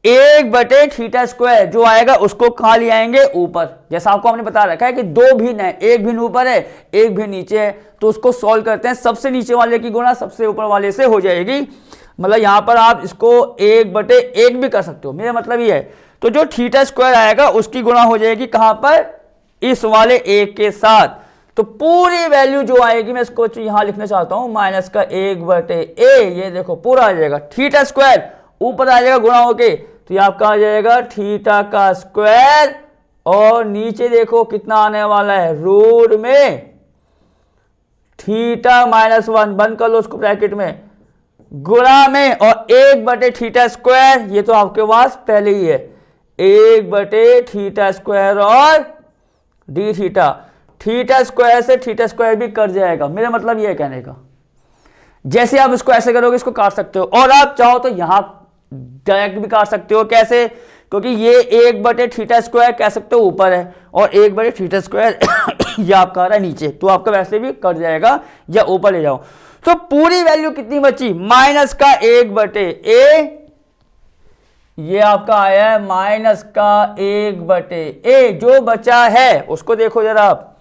[SPEAKER 1] एक बटे थीटा स्क्वायर जो आएगा उसको कहां ले आएंगे ऊपर, जैसा आपको हमने बता रखा है कि दो भिन्न है, एक भिन्न ऊपर है एक भिन्न नीचे है, तो उसको सॉल्व करते हैं, सबसे नीचे वाले की गुणा सबसे ऊपर वाले से हो जाएगी, मतलब यहां पर आप इसको एक बटे एक भी कर सकते हो, मेरा मतलब ये है, तो जो थीटा स्क्वायर आएगा उसकी गुणा हो जाएगी कहां पर, इस वाले एक के साथ, तो पूरी वैल्यू जो आएगी मैं इसको यहां लिखना चाहता हूं माइनस का एक बटे ए, ये देखो पूरा आ जाएगा, थीटा स्क्वायर ऊपर आ जाएगा गुणा होके, तो ये आपका आ जाएगा थीटा का स्क्वायर, और नीचे देखो कितना आने वाला है, रूट में थीटा माइनस 1, बंद कर लो उसको ब्रैकेट में, गुणा में और 1/θ², ये तो आपके पास पहले ही है, 1/θ² और d थीटा, θ² से θ² भी कट जाएगा। मेरा मतलब ये है कहने का, जैसे आप इसको ऐसे करोगे इसको काट सकते हो, और आप चाहो तो यहां डायरेक्ट भी काट सकते हो। कैसे? क्योंकि ये 1/θ² कह सकते हो ऊपर है और 1/θ² ये आपका आ रहा है नीचे, तो आपका वैसे भी कट जाएगा, या ऊपर ले जाओ। तो पूरी वैल्यू कितनी बची? माइनस का 1/a, ये आपका आया है माइनस का 1/a। जो बचा है उसको देखो जरा आप,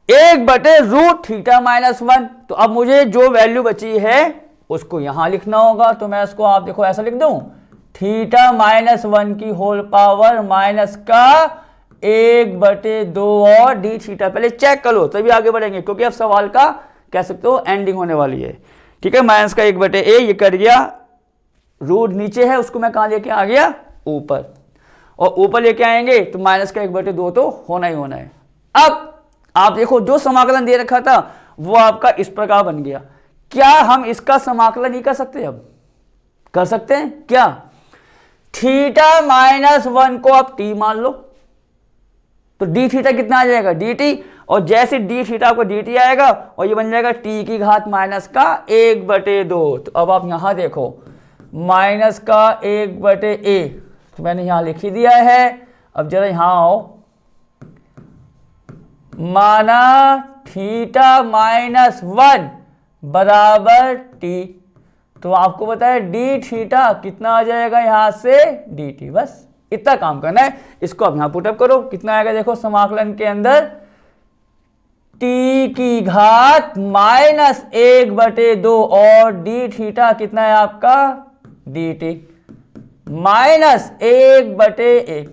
[SPEAKER 1] 1/√θ-1। तो अब मुझे जो वैल्यू बची है उसको यहां लिखना होगा, तो मैं इसको आप देखो ऐसा लिख दूं, θ-1 की होल पावर माइनस का 1/2 और d थीटा। पहले चेक कर लो तभी आगे बढ़ेंगे, क्योंकि अब सवाल का कह सकते हो एंडिंग होने वाली है। ठीक है, माइनस का 1/a, ये कर गया, रूट नीचे है उसको मैं कहां लेके आ गया? ऊपर, और ऊपर लेके आएंगे तो माइनस का 1/2 तो होना ही होना है। अब आप देखो जो समाकलन दे रखा था वो आपका इस प्रकार बन गया। क्या हम इसका समाकलन नहीं कर सकते? अब कर सकते हैं क्या? θ-1 को आप t मान लो, तो d थीटा कितना आ जाएगा? dt, और जैसे d थीटा को dt आएगा और ये बन जाएगा t की घात माइनस का 1/2। तो अब आप यहां देखो माइनस का 1/a, तो मैंने यहां लिख ही दिया है। अब जरा यहां आओ, माना θ-1 बराबर t, तो आपको बताया d थीटा कितना आ जाएगा यहां से? dt। बस इतना काम करना है। इसको अब यहां पुटअप करो, कितना आएगा देखो समाकलन के अंदर, t की घात माइनस 1/2 और d थीटा कितना है आपका? dt minus 1/1।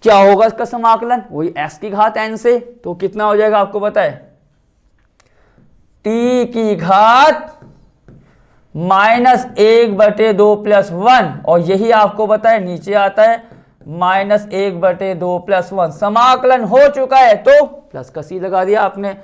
[SPEAKER 1] क्या होगा इसका समाकलन? वही x की घात n से, तो कितना हो जाएगा आपको पता है? t की घात माइनस 1/2 प्लस 1, और यही आपको पता है नीचे आता है माइनस 1/2 प्लस 1। समाकलन हो चुका है तो प्लस का सी लगा दिया आपने।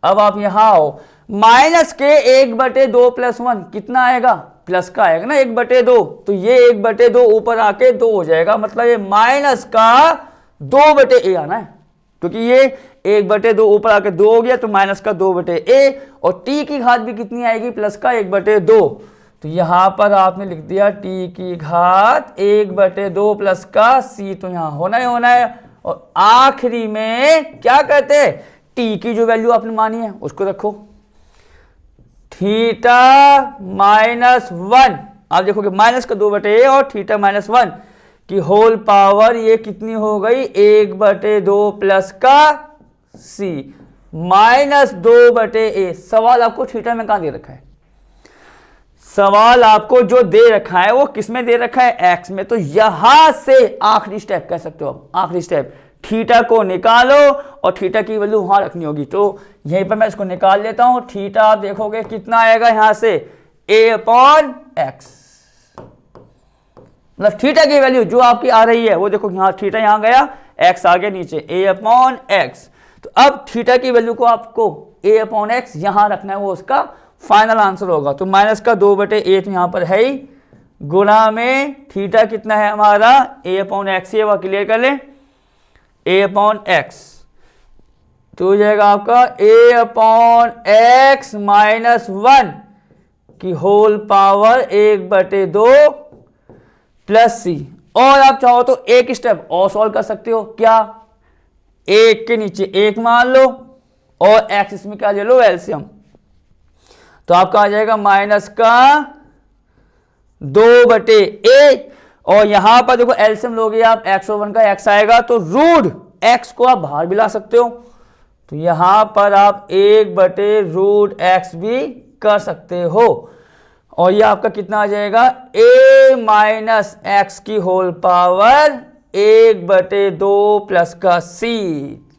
[SPEAKER 1] अब आप यहां आओ, माइनस के 1/2 प्लस 1 कितना आएगा? प्लस का आएगा ना 1/2, तो ये 1/2 ऊपर आके 2 हो जाएगा, मतलब ये माइनस का 2/a आना है, क्योंकि ये 1/2 ऊपर आके 2 हो गया, तो माइनस का 2/a, और t की घात भी कितनी आएगी? प्लस का 1/2। तो यहां पर आपने लिख दिया t की घात 1/2 प्लस का c, तो यहां होना ही होना है। और आखिरी में क्या कहते हैं? t की जो वैल्यू आपने मानी है उसको रखो, θ-1। आप देखोगे माइनस का 2/a और θ-1 की होल पावर ये कितनी हो गई? 1/2 प्लस का c माइनस 2/a। सवाल आपको थीटा में कहां दे रखा है? सवाल आपको जो दे रखा है वो किस में दे रखा है? x में। तो यहां से आखिरी स्टेप कह सकते हो, आखिरी स्टेप, थीटा को निकालो और थीटा की वैल्यू वहां रखनी होगी। तो यहीं पर मैं इसको निकाल लेता हूं। थीटा आप देखोगे कितना आएगा यहां से? a/x, मतलब थीटा की वैल्यू जो आपकी आ रही है वो देखो, यहां थीटा यहां गया, x आ गया नीचे, a/x। तो अब थीटा की वैल्यू को आपको a/x यहां रखना है, वो उसका फाइनल आंसर होगा। तो माइनस का 2/a तो यहां पर है ही, गुणा में थीटा कितना है हमारा? a/x, ये वह क्लियर कर लें, a/x, तो हो जाएगा आपका a/x माइनस 1 की होल पावर 1/2 प्लस c। और आप चाहो तो एक स्टेप और सॉल्व कर सकते हो। क्या? 1 के नीचे 1 मान लो और x इसमें क्या ले लो? एलसीएम। तो आपका आ जाएगा माइनस का 2/a, और यहां पर देखो एलसीएम लोगे आप, x और 1 का x आएगा, तो रूट x को आप बाहर भी ला सकते हो, तो यहां पर आप 1/√x भी कर सकते हो। और ये आपका कितना आ जाएगा? a माइनस x की होल पावर 1/2 प्लस का c।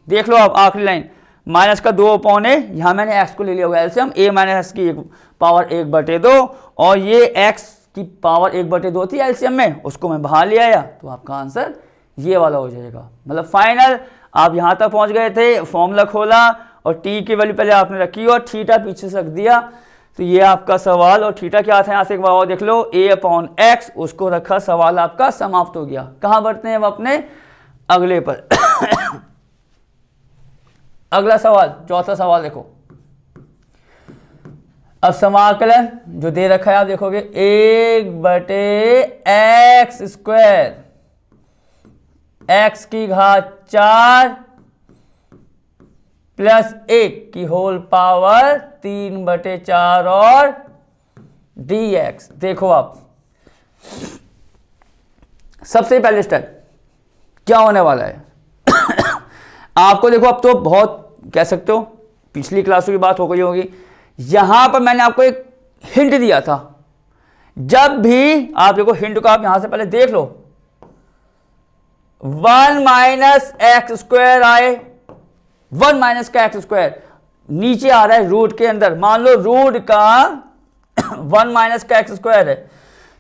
[SPEAKER 1] देख लो आप आखिरी लाइन, माइनस का 2/a, यहां मैंने x को ले लिया होगा एलसीएम, a माइनस x की पावर 1/2, और ये x की पावर 1/2 थी एलसीएम में, उसको मैं बाहर ले आया, तो आपका आंसर ये वाला हो जाएगा। मतलब फाइनल आप यहां तक पहुंच गए थे, फॉर्मूला खोला और t की वैल्यू पहले आपने रखी और थीटा पीछे से रख दिया। तो ये आपका सवाल, और थीटा क्या था यहाँ से एक बार और देख लो, a/x, उसको रखा, सवाल आपका समाप्त हो गया। कहाँ बढ़ते हैं अब अपने अगले पर। अगला सवाल, चौथा सवाल देखो। अब समाकलन जो दे रखा है आप देखोगे 1/x², x की घात 4 प्लस 1 की होल पावर 3/4 और dx। देखो आप सबसे पहले स्टेप क्या होने वाला है। आपको देखो अब तो बहुत कह सकते हो पिछली क्लासों की बात हो गई होगी, यहां पर मैंने आपको एक हिंट दिया था। जब भी आप देखो हिंट को आप यहां से पहले देख लो, 1 - x² आए, 1 - का x² नीचे आ रहा है रूट के अंदर, मान लो रूट का 1 - का x² है,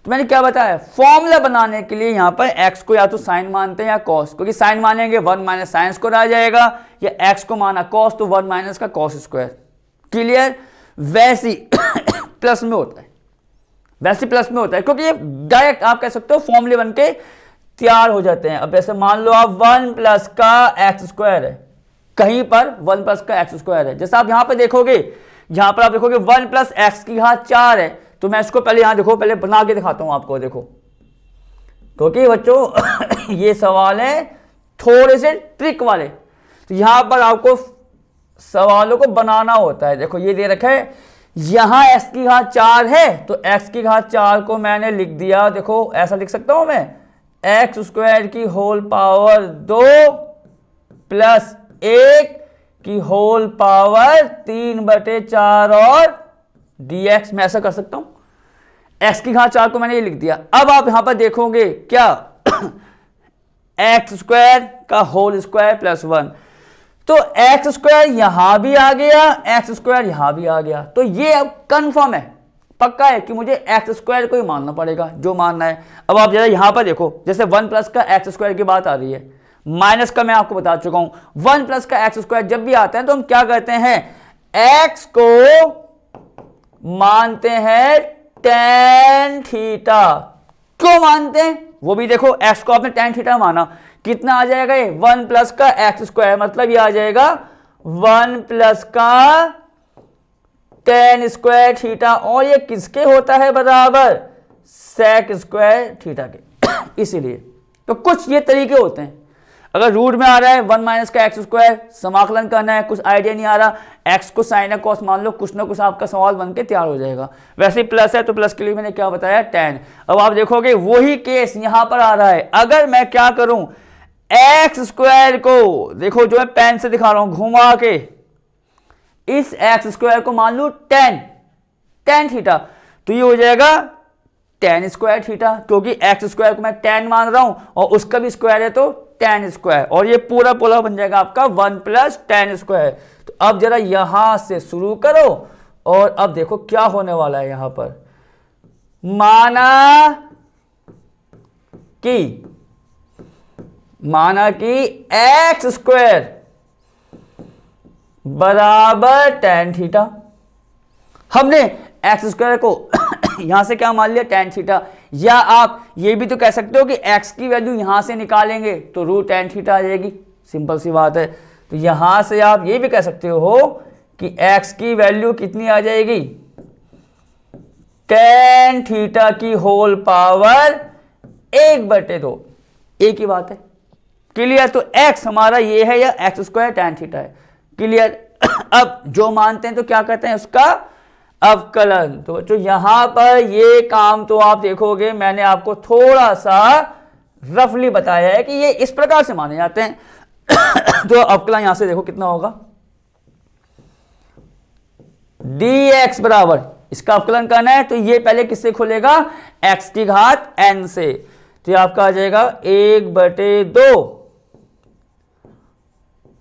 [SPEAKER 1] तो मैंने क्या बताया, फॉर्मूला बनाने के लिए यहां पर x को या तो साइन मानते हैं या कॉस, क्योंकि साइन मानेंगे 1 - साइन स्क्वायर आ जाएगा, या x को माना कॉस तो 1 - का कॉस स्क्वायर। क्लियर। वैसी प्लस में होता है, वैसे प्लस में होता है, क्योंकि ये डायरेक्ट आप कह सकते हो फॉर्मूले बन के तैयार हो जाते हैं। अब जैसे मान लो आप 1 का x² है, कहीं पर 1 का x² है, जैसे आप यहां पर देखोगे, यहां पर आप देखोगे 1 x की घात 4 है, तो मैं इसको पहले यहां देखो, पहले बना के दिखाता हूं आपको, देखो, क्योंकि बच्चों ये सवाल है थोड़े से ट्रिक वाले, तो यहां पर आपको सवालों को बनाना होता है। देखो ये दे रखा है, यहां x की घात 4 है, तो x की घात 4 को मैंने लिख दिया, देखो ऐसा लिख सकता हूं मैं, x² की होल पावर 2 प्लस 1 की होल पावर 3/4 और dx। मैं ऐसा कर सकता हूं, x की घात 4 को मैंने ये लिख दिया। अब आप यहां पर देखोगे क्या, x² का होल स्क्वायर प्लस 1, तो x² यहां भी आ गया, x² यहां भी आ गया, तो ये अब कंफर्म है, पक्का है कि मुझे x² को ही मानना पड़ेगा, जो मानना है। अब आप जरा यहां पर देखो, जैसे 1 का x² की बात आ रही है, माइनस का मैं आपको बता चुका हूं, 1 का x² जब भी आता है तो हम क्या करते हैं, x को मानते हैं tan थीटा। क्यों मानते हैं वो भी देखो, x को आपने tan थीटा माना, कितना आ जाएगा ये, 1 का x², मतलब ये आ जाएगा 1 का tan² थीटा, और ये किसके होता है बराबर, sec² थीटा के। इसीलिए तो कुछ ये तरीके होते हैं, अगर रूट में आ रहा है 1 का x², समाकलन करना है, कुछ आइडिया नहीं आ रहा, x को साइन या कॉस मान लो, कुछ ना कुछ आपका सवाल बन के तैयार हो जाएगा। वैसे प्लस है तो प्लस के लिए मैंने क्या बताया, tan। अब आप देखोगे वही केस यहां पर आ रहा है, अगर मैं क्या करूं, x² को देखो, जो मैं पेन से दिखा रहा हूं घुमा के, इस x² को मान लू tan थीटा, तो ये हो जाएगा tan² थीटा, क्योंकि x² को मैं tan मान रहा हूं और उसका भी स्क्वायर है तो tan², और ये पूरा पूरा बन जाएगा आपका 1 tan²। तो अब जरा यहां से शुरू करो, और अब देखो क्या होने वाला है, यहां पर माना कि x² बराबर tan थीटा, हमने x² को यहां से क्या मान लिया, tan थीटा, या आप ये भी तो कह सकते हो कि x की वैल्यू यहां से निकालेंगे तो रूट tan थीटा आ जाएगी, सिंपल सी बात है। तो यहां से आप ये भी कह सकते हो कि x की वैल्यू कितनी आ जाएगी, tan थीटा की होल पावर 1/2, एक ही बात है। क्लियर। तो x हमारा ये है, या x² tan थीटा है। क्लियर। अब जो मानते हैं तो क्या कहते हैं उसका अवकलन। तो बच्चों यहां पर ये काम तो आप देखोगे, मैंने आपको थोड़ा सा रफली बताया है कि ये इस प्रकार से माने जाते हैं। तो अवकलन यहां से देखो कितना होगा, dx बराबर, इसका अवकलन करना है तो ये पहले किससे खुलेगा, x की घात n से, तो ये आपका आ जाएगा 1/2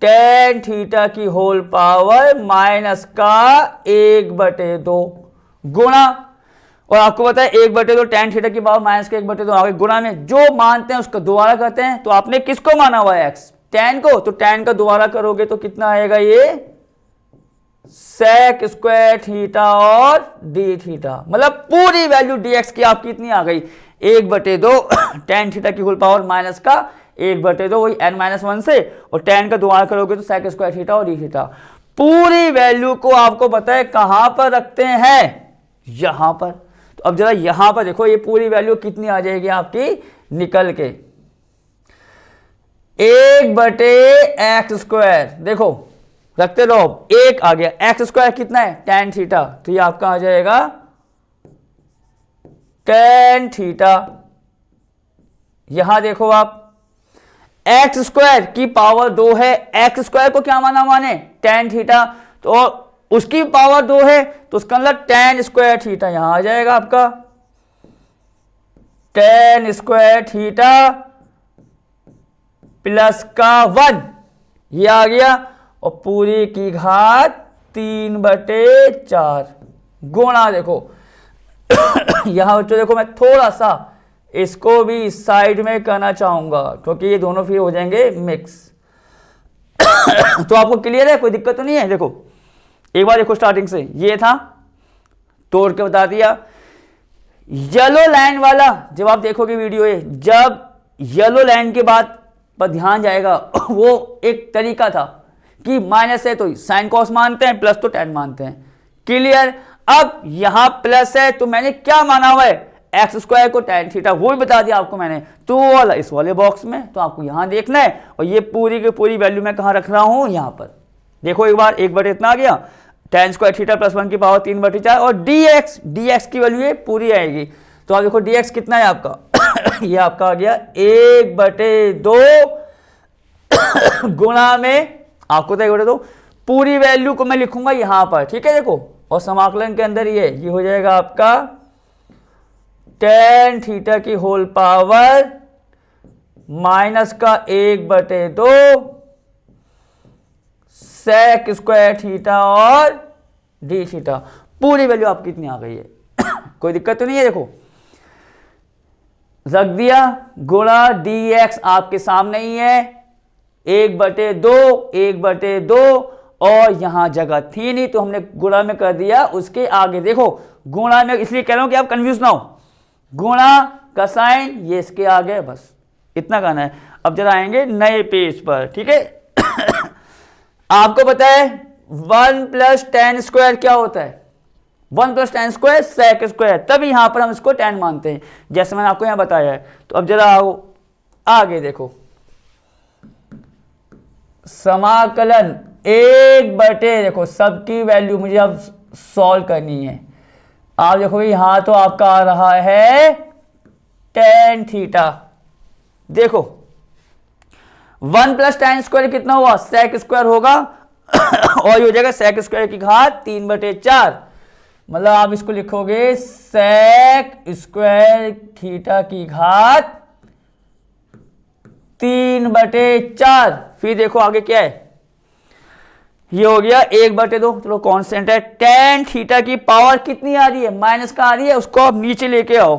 [SPEAKER 1] tan थीटा की होल पावर माइनस का 1/2 गुणा, और आपको पता है 1/2 tan थीटा की पावर माइनस का 1/2 आगे गुणा में जो मानते हैं उसको दोबारा करते हैं। तो आपने किसको माना हुआ है, x, tan को, तो tan का दोबारा करोगे तो कितना आएगा, ये sec स्क्वायर थीटा और d थीटा, मतलब पूरी वैल्यू dx की आपकी इतनी आ गई 1/2 tan थीटा की होल पावर माइनस का 1/2 वही n-1 से, और tan का दोबारा करोगे तो sec स्क्वायर थीटा और d थीटा। पूरी वैल्यू को आपको पता है कहां पर रखते हैं, यहां पर। तो अब जरा यहां पर देखो ये पूरी वैल्यू कितनी आ जाएगी आपकी निकल के 1/x स्क्वायर, देखो रखते रहो, 1 आ गया, x स्क्वायर कितना है tan थीटा, तो ये आपका आ जाएगा tan थीटा। यहां देखो आप x स्क्वायर की पावर 2 है, x स्क्वायर को क्या माने tan थीटा, तो उसकी पावर 2 है तो उसका मतलब tan स्क्वायर थीटा, यहां आ जाएगा आपका tan स्क्वायर थीटा प्लस का 1, ये आ गया, और पूरी की घात 3/4 गुणा, देखो यहां बच्चों देखो मैं थोड़ा सा इसको भी साइड में करना चाहूंगा क्योंकि ये दोनों फिर हो जाएंगे मिक्स। तो आपको क्लियर है, कोई दिक्कत तो नहीं है। देखो एक बार देखो स्टार्टिंग से, ये था तोड़ के बता दिया। येलो लाइन वाला जब आप देखोगे वीडियो है, जब येलो लाइन के बाद पर ध्यान जाएगा, वो एक तरीका था कि माइनस है तो साइन कॉस मानते हैं, प्लस तो tan मानते हैं। क्लियर। अब यहां प्लस है तो मैंने क्या माना हुआ है एक्स स्क्वायर को tan थीटा, वो भी बता दिया आपको मैंने, तो वो वाला इस वाले बॉक्स में, तो आपको यहां देखना है। और ये पूरी की पूरी वैल्यू मैं कहां रख रहा हूं, यहां पर देखो एक बार 1/, इतना आ गया tan स्क्वायर थीटा प्लस 1 की पावर 3/4, और dx की वैल्यू ये पूरी आएगी। तो आप देखो dx कितना है आपका ये आपका आ गया 1/2 गुणा में, आपको तो 1/2 पूरी वैल्यू को मैं लिखूंगा यहां पर, ठीक है। देखो और समाकलन के अंदर ये हो जाएगा आपका tan थीटा की होल पावर माइनस का 1/2 sec स्क्वायर थीटा और d थीटा, पूरी वैल्यू आपकी इतनी आ गई है। कोई दिक्कत तो नहीं है। देखो रख दिया गुणा dx आपके सामने ही है 1/2 और यहां जगह थी नहीं तो हमने गुणा में कर दिया उसके आगे। देखो गुणा में इसलिए कह रहा हूं कि आप कंफ्यूज ना हो, गुणा का साइन ये इसके आगे, बस इतना करना है। अब जरा आएंगे नए पेज पर, ठीक है। आपको पता है 1 + tan स्क्वायर क्या होता है, 1 + tan स्क्वायर sec स्क्वायर, तब यहां पर हम इसको tan मानते हैं, जैसे मैंने आपको यहां बताया है। तो अब जरा आओ आगे देखो, समाकलन 1/, देखो सबकी वैल्यू मुझे अब सॉल्व करनी है। आप देखो यहां तो आपका आ रहा है tan थीटा, देखो 1 + tan स्क्वायर कितना हुआ sec स्क्वायर होगा और ये हो जाएगा sec स्क्वायर की घात 3/4, मतलब आप इसको लिखोगे sec स्क्वायर थीटा की घात 3/4। फिर देखो आगे क्या है, ये हो गया 1/2, चलो कांस्टेंट है। tan थीटा की पावर कितनी आ रही है, माइनस का आ रही है, उसको आप नीचे लेके आओ,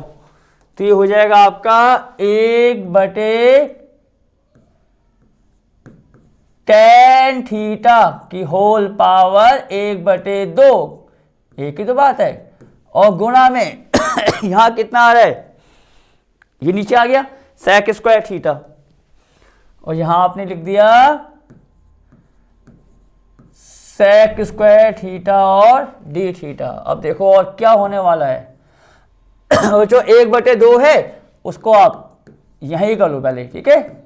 [SPEAKER 1] तो ये हो जाएगा आपका 1/tan थीटा की होल पावर 1/2, एक ही तो बात है। और गुणा में यहां कितना आ रहा है, ये नीचे आ गया sec स्क्वायर थीटा, और यहां आपने लिख दिया sec स्क्वायर थीटा और d थीटा। अब देखो और क्या होने वाला है, जो 1/2 है उसको आप यहीं कर लो पहले, ठीक है।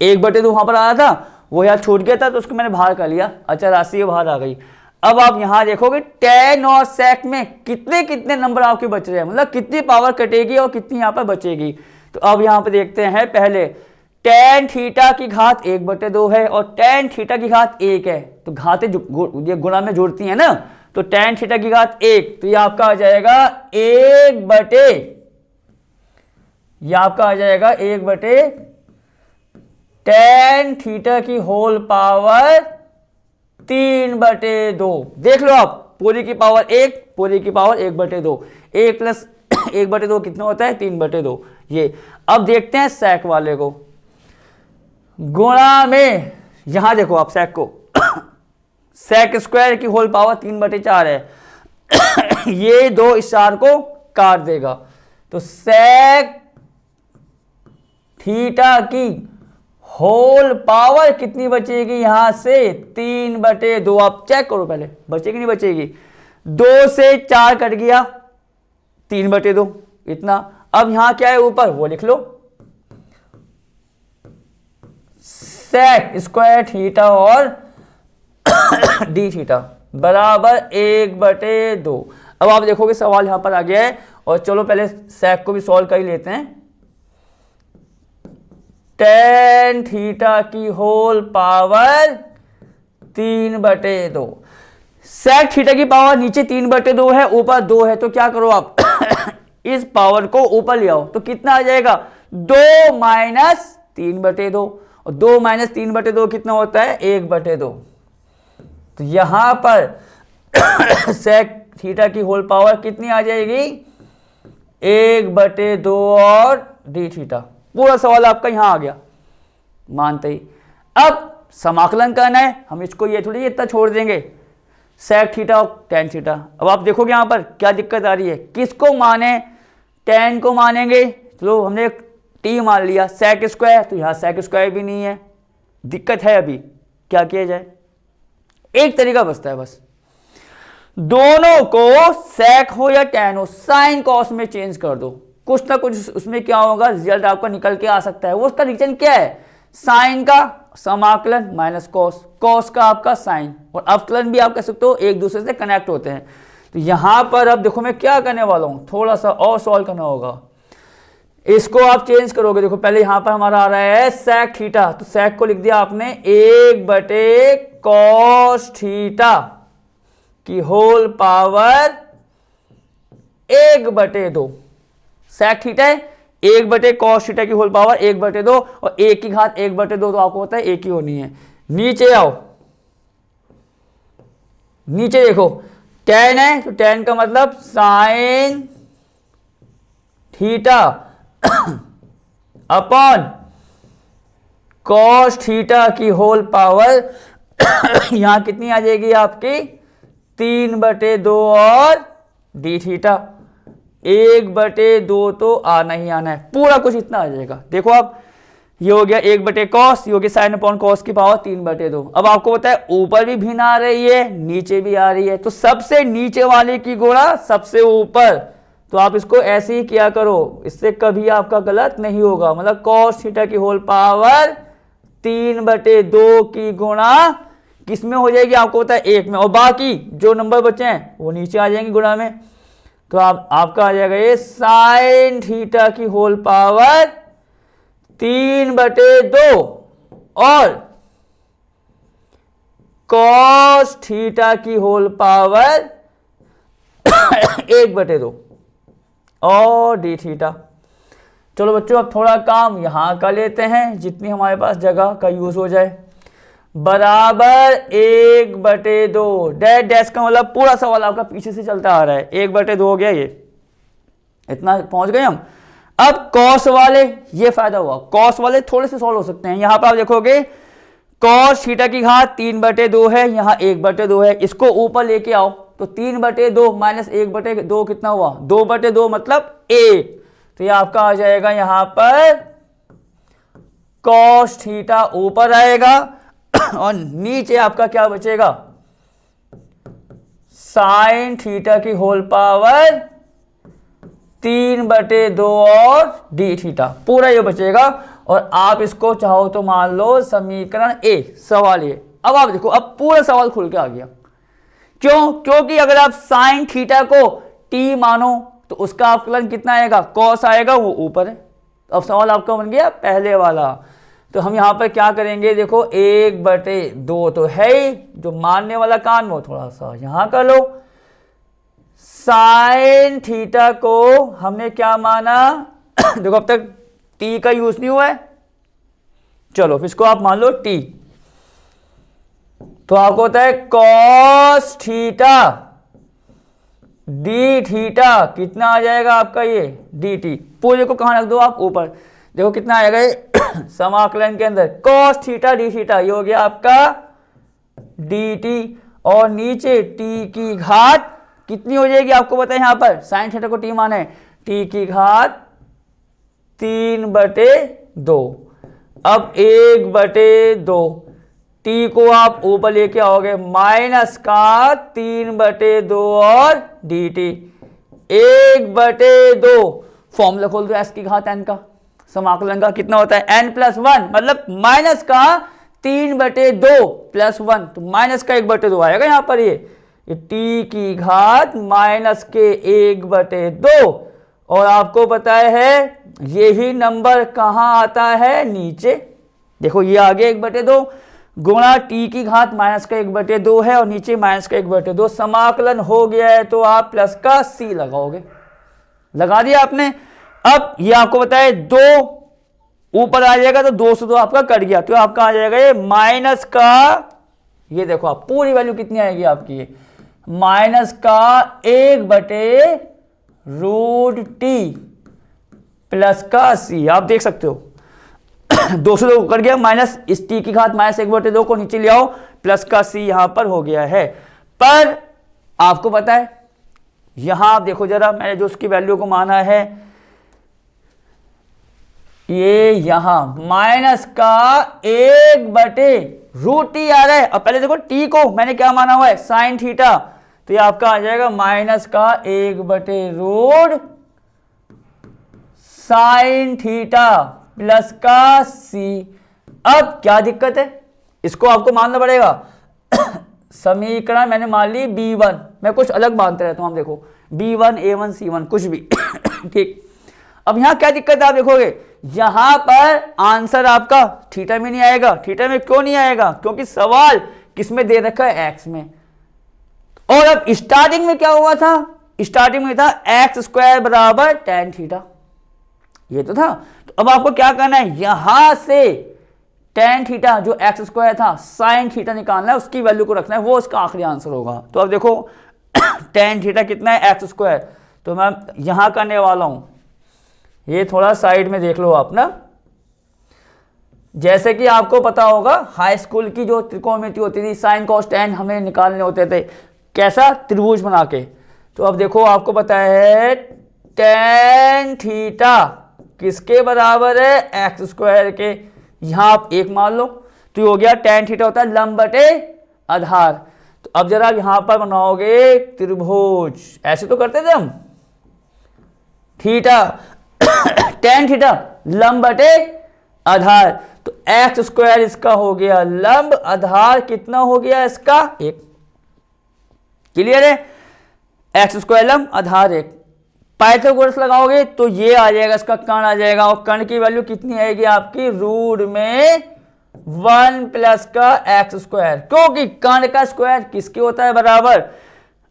[SPEAKER 1] 1/2 वहां पर आया था, वो यार छूट गया था तो उसको मैंने बाहर कर लिया, अच्छा राशि बाहर आ गई। अब आप यहां देखोगे tan और sec में कितने कितने नंबर आपके बच रहे हैं, मतलब कितनी पावर कटेगी और कितनी यहां पर बचेगी। तो अब यहां पर देखते हैं, पहले tan थीटा की घात 1/2 है और tan थीटा की घात 1 है, तो घातें ये गुणा में जोड़ती हैं ना, तो tan थीटा की घात 1, तो ये आपका आ जाएगा 1/tan थीटा की होल पावर 3/2। देख लो आप, पूरी की पावर 1, पूरी की पावर 1/2, 1 + 1/2 कितना होता है 3/2। ये अब देखते हैं sec वाले को, गुणा में यहां देखो आप sec को सेक स्क्वायर की होल पावर 3/4 है। ये दो इस 4 को काट देगा, तो सेक थीटा की होल पावर कितनी बचेगी यहां से 3/2। आप चेक करो पहले बचेगी नहीं बचेगी। 2 से 4 कट गया 3/2 इतना। अब यहां क्या है ऊपर वो लिख लो, सेक स्क्वायर थीटा और डी थीटा बराबर 1/2। अब आप देखोगे सवाल यहां पर आ गया है, और चलो पहले सेक को भी सॉल्व कर ही लेते हैं। टेन थीटा की होल पावर 3/2। सेक थीटा की पावर नीचे 3/2 है, ऊपर 2 है, तो क्या करो आप इस पावर को ऊपर ले आओ, तो कितना आ जाएगा 2 माइनस 3/2, और 2 माइनस 3/2 कितना होता है 1/2। तो यहां पर सेक थीटा की होल पावर कितनी आ जाएगी 1/2 और डी थीटा। पूरा सवाल आपका यहां आ गया मानते ही। अब समाकलन करना है, हम इसको ये थोड़ी इतना छोड़ देंगे सेक थीटा और टेन थीटा। अब आप देखोगे यहां पर क्या दिक्कत आ रही है, किसको माने, टेन को मानेंगे, चलो हमने टी मान लिया, सेक स्क्वायर, तो यहां सेक स्क्वायर भी नहीं है, दिक्कत है। अभी क्या किया जाए, एक तरीका बचता है बस, दोनों को सेक हो या टेन हो साइन कॉस में चेंज कर दो, कुछ ना कुछ उसमें क्या होगा रिजल्ट आपका निकल के आ सकता है। वो उसका रीजन क्या है, साइन का समाकलन माइनस कॉस, कॉस का आपका साइन, और अवकलन भी आप कह सकते हो एक दूसरे से कनेक्ट होते हैं। तो यहां पर अब देखो मैं क्या करने वाला हूं, थोड़ा सा और सॉल्व करना होगा। इसको आप चेंज करोगे, देखो पहले यहां पर हमारा आ रहा है सेक थीटा, तो सेक को लिख दिया आपने 1/cos थीटा की होल पावर 1/2। सेक थीटा है 1/cos थीटा की होल पावर 1/2, और 1 की घात 1/2 तो आपको पता है 1 ही होनी है। नीचे आओ, नीचे देखो टेन है, तो टेन का मतलब sine theta upon cos theta की होल पावर यहां कितनी आ जाएगी आपकी 3/2 और डी थीटा 1/2 तो आना ही आना है, पूरा कुछ इतना आ जाएगा। देखो आप ये हो गया 1/cos, ये हो गया साइन अपॉन कॉस की पावर 3/2। अब आपको पता है ऊपर भी भिन्न आ रही है नीचे भी आ रही है, तो सबसे नीचे वाले की गुणा सबसे ऊपर, तो आप इसको ऐसे ही किया करो, इससे कभी आपका गलत नहीं होगा। मतलब cos थीटा की होल पावर 3/2 की गुणा किस में हो जाएगी आपको पता है 1 में, और बाकी जो नंबर बचे हैं वो नीचे आ जाएंगे गुणा में। तो आपका आ जाएगा ये साइन थीटा की होल पावर 3/2 और cos थीटा की होल पावर 1/2 और डी थीटा। चलो बच्चों अब थोड़ा काम यहां कर लेते हैं, जितनी हमारे पास जगह का यूज हो जाए। बराबर 1/2, डैश डैश का मतलब पूरा सवाल आपका पीछे से चलता आ रहा है, 1/2 हो गया, ये इतना पहुंच गए हम। अब कॉस वाले ये फायदा हुआ, कॉस वाले थोड़े से सॉल्व हो सकते हैं। यहां पर आप देखोगे कॉस थीटा की घात 3/2 है, यहां 1/2 है, इसको ऊपर लेके आओ, तो 3/2 माइनस 1/2 कितना हुआ 2/2 मतलब 1। तो ये आपका आ जाएगा यहां पर कॉस थीटा ऊपर आएगा और नीचे आपका क्या बचेगा साइन थीटा की होल पावर 3/2 और डी थीटा, पूरा ये बचेगा। और आप इसको चाहो तो मान लो समीकरण ए, सवाल ये। अब आप देखो अब पूरा सवाल खुल के आ गया, क्यों, क्योंकि अगर आप साइन थीटा को टी मानो तो उसका अवकलन कितना आएगा कॉस आएगा, वो ऊपर है। तो अब सवाल आपका बन गया पहले वाला। तो हम यहां पर क्या करेंगे, देखो 1/2 तो है ही, जो मानने वाला काम वो थोड़ा सा यहां कर लो। साइन थीटा को हमने क्या माना देखो अब तक टी का यूज नहीं हुआ है, चलो इसको आप मान लो टी, तो आपको होता है कॉस थीटा डी थीटा कितना आ जाएगा आपका ये डी टी, पूरे को कहां रख दो आप ऊपर, देखो कितना आएगा ये समाकलन के अंदर कॉस थीटा डी थीटा, ये हो गया आपका डी टी। और नीचे टी की घात कितनी हो जाएगी आपको पता है, यहाँ पर साइन थीटा को टी माने, टी की घात 3/2। अब 1/2 टी को आप ऊपर लेके आओगे, माइनस का 3/2 और डी टी 1/2। फॉर्मूला खोल दो एस की घात एन का, समाकलन का कितना होता है n+1, मतलब माइनस का 3/2 प्लस 1, तो माइनस का 1/2 आएगा यहाँ पर। ये टी की घात माइनस के 1/2, और आपको पता है यही नंबर कहाँ आता है, नीचे देखो ये आगे 1/2 गुणा टी की घात माइनस का 1/2 है और नीचे माइनस का 1/2, समाकलन हो गया है तो आप प्लस का सी लगाओगे, लगा दिया आपने। अब ये आपको पता है 2 ऊपर आ जाएगा तो 2 से 2 आपका कट गया, तो आपका आ जाएगा ये माइनस का, ये देखो आप पूरी वैल्यू कितनी आएगी आपकी, ये माइनस का 1/√t प्लस का सी, आप देख सकते हो 2 से 2 कट गया, माइनस इस टी की घात माइनस 1/2 को नीचे ले आओ, प्लस का सी यहां पर हो गया है। पर आपको पता है यहां आप देखो जरा, मैंने जो उसकी वैल्यू को माना है ये यहां माइनस का 1/√t आ रहा है। अब पहले देखो टी को मैंने क्या माना हुआ है, साइन थीटा, तो ये आपका आ जाएगा माइनस का 1/√sin थीटा प्लस का सी। अब क्या दिक्कत है, इसको आपको मानना पड़ेगा समीकरण मैंने मान ली B1, मैं कुछ अलग मानते रहता हूं, आप देखो B1 A1 C1 कुछ भी ठीक। अब यहां क्या दिक्कत है, आप देखोगे यहां पर आंसर आपका थीटा में नहीं आएगा। थीटा में क्यों नहीं आएगा, क्योंकि सवाल किसमें दे रखा है, एक्स में। और अब स्टार्टिंग में क्या हुआ था, स्टार्टिंग में था x² बराबर tan थीटा, ये तो था। तो अब आपको क्या करना है, यहां से tan थीटा जो x² था sin थीटा निकालना है, उसकी वैल्यू को रखना है, वो उसका आखिरी आंसर होगा। तो अब देखो tan थीटा कितना है x², तो मैं यहां करने वाला हूं, ये थोड़ा साइड में देख लो आप ना। जैसे कि आपको पता होगा हाई स्कूल की जो त्रिकोणमिति होती थी, साइन कॉस टैन हमें निकालने होते थे, कैसा त्रिभुज बना के। तो अब देखो आपको पता है tan थीटा किसके बराबर है, x² के, यहां आप 1 मान लो, तो ये हो गया tan थीटा होता है लंब बटे आधार। तो अब जरा यहां पर बनाओगे त्रिभुज, ऐसे तो करते थे हम, थीटा tan थीटा लंब बटे आधार, तो x² इसका हो गया लंब, आधार कितना हो गया इसका 1। क्लियर है, x² लंब आधार 1। पाइथागोरस लगाओगे तो ये आ जाएगा, इसका कर्ण आ जाएगा, और कर्ण की वैल्यू कितनी आएगी आपकी, रूट में 1 प्लस का x², क्योंकि कर्ण का स्क्वायर किसके होता है बराबर,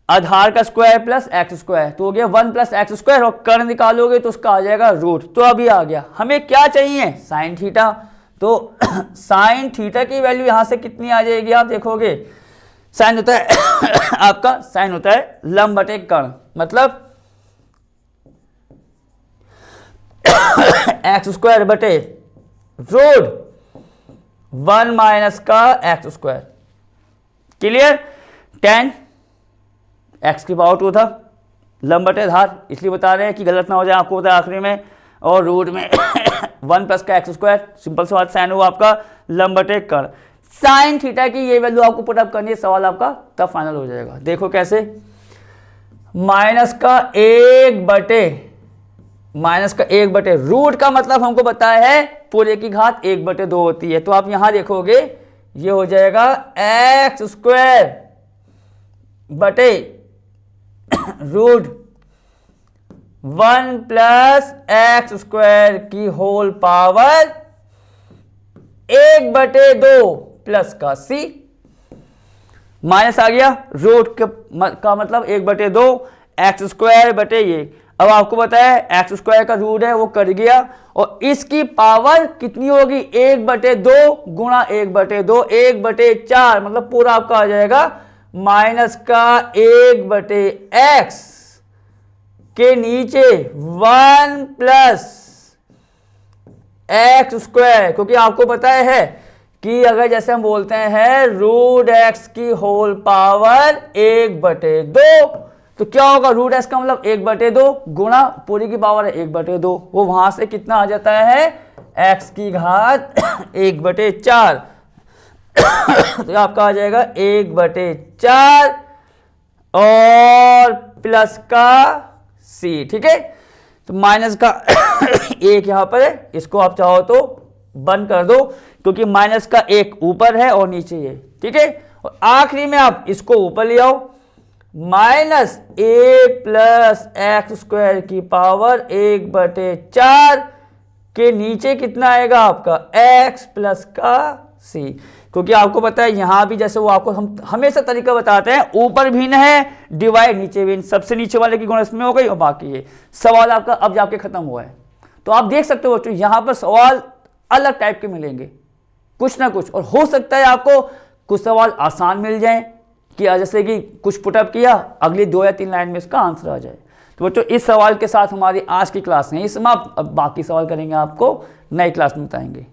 [SPEAKER 1] आधार का स्क्वायर प्लस x², तो हो गया 1 प्लस x², और कर्ण निकालोगे तो उसका आ जाएगा रूट। तो अभी आ गया, हमें क्या चाहिए, साइन थीटा। तो साइन थीटा की वैल्यू यहां से कितनी आ जाएगी, आप देखोगे साइन होता है आपका साइन होता है लंब बटे कर्ण, मतलब x² बटे रूट 1 माइनस का x²। क्लियर, tan x की पावर 2 था, लंब बटे आधार, इसलिए बता रहे हैं कि गलत ना हो जाए, आपको होता है आखिरी में, और रूट में 1 प्लस का x², सिंपल सा बात, साइन हुआ आपका लंब बटे कर्ण। साइन थीटा की ये वैल्यू आपको पुटअप करनी है, सवाल आपका तब फाइनल हो जाएगा। देखो कैसे, माइनस का 1 बटे रूट का मतलब हमको बताया है पूरे की घात 1/2 होती है, तो आप यहां देखोगे ये हो जाएगा x² बटे रूट 1 प्लस x² की होल पावर 1/2 प्लस का c, माइनस आ गया, रूट का मतलब 1/2 x² बटे ये। अब आपको पता है x² का रूट है वो कट गया, और इसकी पावर कितनी होगी, 1/2 गुणा 1/2 1/4, मतलब पूरा आपका आ जाएगा माइनस का 1/x के नीचे 1 प्लस x², क्योंकि आपको पता है कि अगर जैसे हम बोलते हैं रूट एक्स की होल पावर 1/2, तो क्या होगा, रूट एक्स का मतलब 1/2 गुणा पूरी की पावर है 1/2, वो वहां से कितना आ जाता है एक्स की घात 1/4, तो आपका आ जाएगा 1/4 और प्लस का सी। ठीक है, तो माइनस का एक यहां पर है, इसको आप चाहो तो बंद कर दो क्योंकि माइनस का एक ऊपर है और नीचे है। ठीक है, और आखिरी में आप इसको ऊपर ले आओ, माइनस ए प्लस एक्स स्क्वायर की पावर 1/4 के नीचे कितना आएगा आपका एक्स प्लस का सी, क्योंकि आपको पता है यहां भी जैसे वो आपको हम हमेशा तरीका बताते हैं, ऊपर भिन्न है डिवाइड नीचे भिन्न, सबसे नीचे वाले की गुणा इसमें हो गई और बाकी ये सवाल आपका अब जाके खत्म हुआ है। तो आप देख सकते हो बच्चों यहां पर सवाल अलग टाइप के मिलेंगे कुछ ना कुछ, और हो सकता है आपको कुछ सवाल आसान मिल जाए कि जैसे कि कुछ पुटअप किया अगली 2 या 3 लाइन में इसका आंसर आ जाए। तो बच्चों इस सवाल के साथ हमारी आज की क्लास नहीं समाप्त, अब बाकी सवाल करेंगे आपको नई क्लास में बताएंगे।